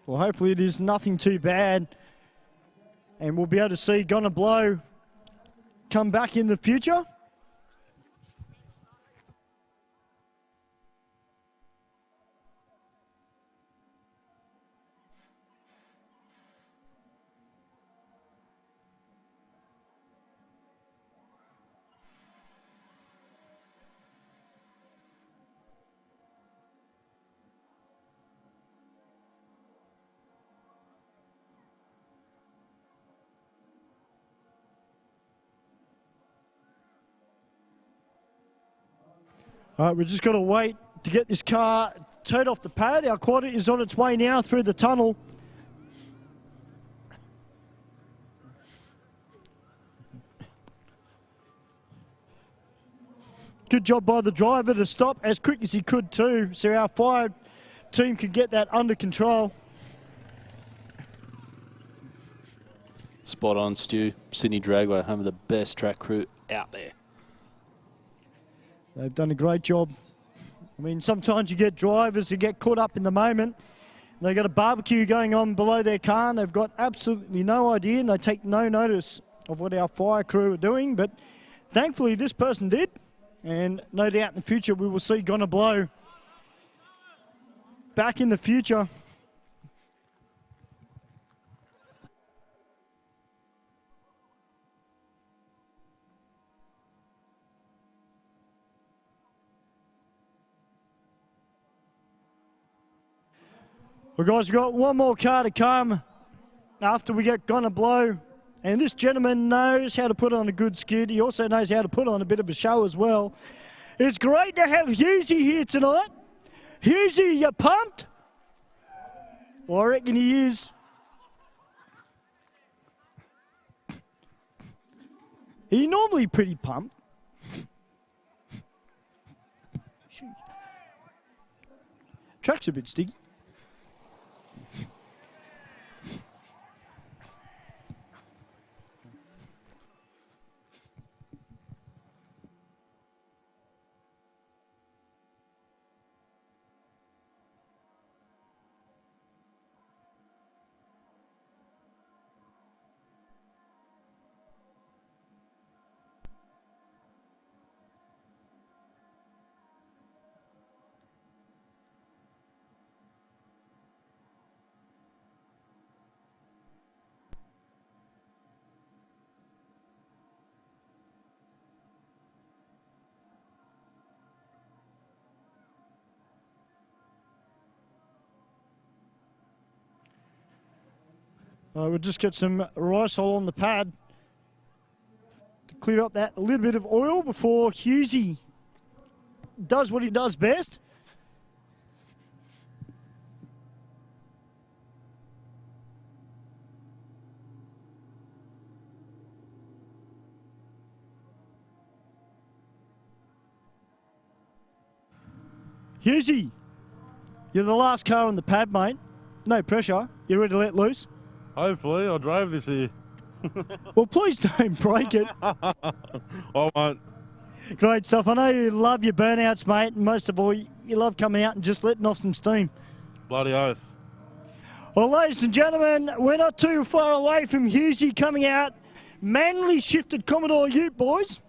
Well, hopefully it is nothing too bad, and we'll be able to see Gonna Blow come back in the future. All right, we've just got to wait to get this car towed off the pad. Our quad is on its way now through the tunnel. Good job by the driver to stop as quick as he could too, so our fire team could get that under control. Spot on, Stu. Sydney Dragway, home of the best track crew out there. They've done a great job. I mean, sometimes you get drivers who get caught up in the moment. They've got a barbecue going on below their car and they've got absolutely no idea and they take no notice of what our fire crew are doing. But thankfully this person did. And no doubt in the future we will see Gonna Blow back in the future. Well, guys, we've got one more car to come after we get Gonna Blow. And this gentleman knows how to put on a good skid. He also knows how to put on a bit of a show as well. It's great to have Husey here tonight. Husey, you pumped? Well, I reckon he is. He's normally pretty pumped. Track's a bit sticky. We'll just get some Rysol on the pad to clear up that little bit of oil before Husey does what he does best. Husey, you're the last car on the pad, mate. No pressure. You ready to let loose? Hopefully, I'll drive this here. Well, please don't break it. I won't. Great stuff. I know you love your burnouts, mate, and most of all, you love coming out and just letting off some steam. Bloody oath. Well, ladies and gentlemen, we're not too far away from Husey coming out. Manually shifted Commodore Ute, boys,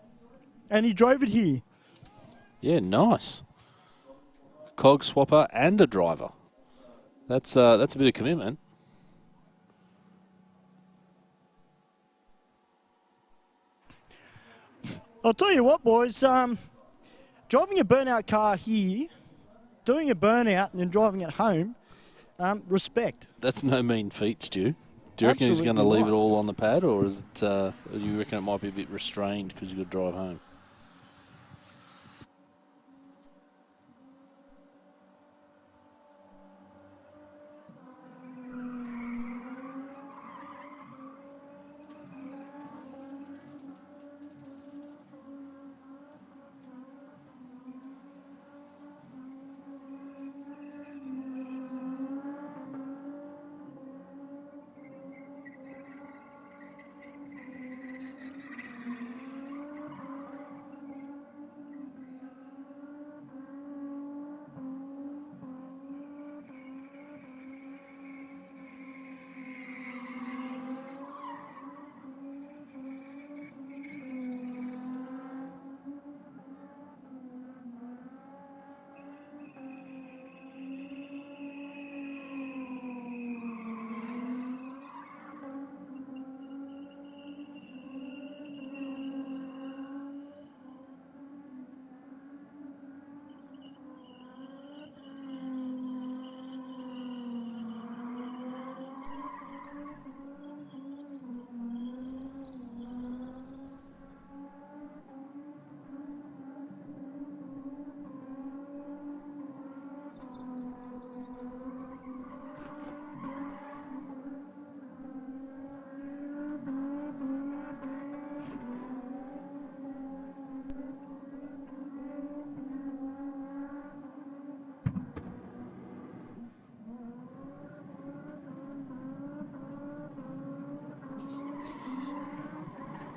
and he drove it here. Yeah, nice. Cog swapper and a driver. That's a bit of commitment. I'll tell you what, boys. Driving a burnout car here, doing a burnout and then driving it home, respect. That's no mean feat, Stu. Do you reckon he's going to leave it all on the pad, or is it? Do you reckon it might be a bit restrained because you've got to drive home?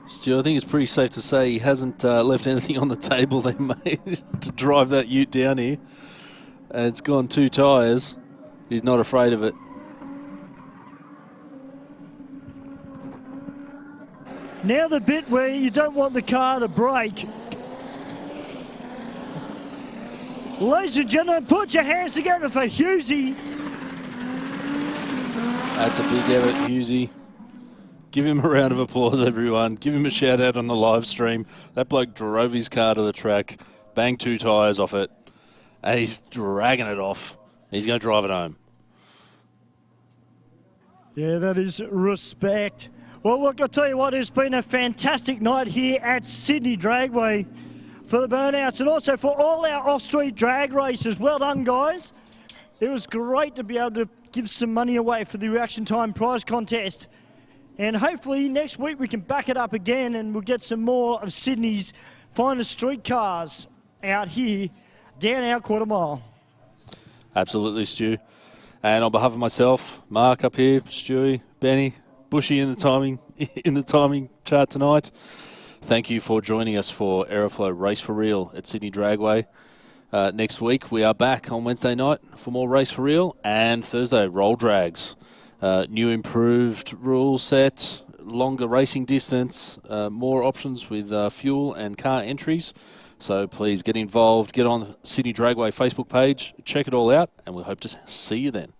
Stu, I think it's pretty safe to say he hasn't left anything on the table they made to drive that ute down here. And it's gone 2 tyres. He's not afraid of it. Now the bit where you don't want the car to break. Ladies and gentlemen, put your hands together for Husey. That's a big effort, Husey. Give him a round of applause, everyone. Give him a shout out on the live stream. That bloke drove his car to the track, banged 2 tyres off it, and he's dragging it off. He's going to drive it home. Yeah, that is respect. Well, look, I'll tell you what, it's been a fantastic night here at Sydney Dragway for the Burnouts and also for all our off-street drag races. Well done, guys. It was great to be able to give some money away for the Reaction Time prize contest. And hopefully next week we can back it up again and we'll get some more of Sydney's finest street cars out here down our quarter mile. Absolutely, Stu. And on behalf of myself, Mark up here, Stewie, Benny, Bushy in the timing chart tonight. Thank you for joining us for Aeroflow Race for Real at Sydney Dragway. Next week we are back on Wednesday night for more Race for Real, and Thursday roll drags. New improved rule set, longer racing distance, more options with fuel and car entries. So please get involved, get on the Sydney Dragway Facebook page, check it all out, and we hope to see you then.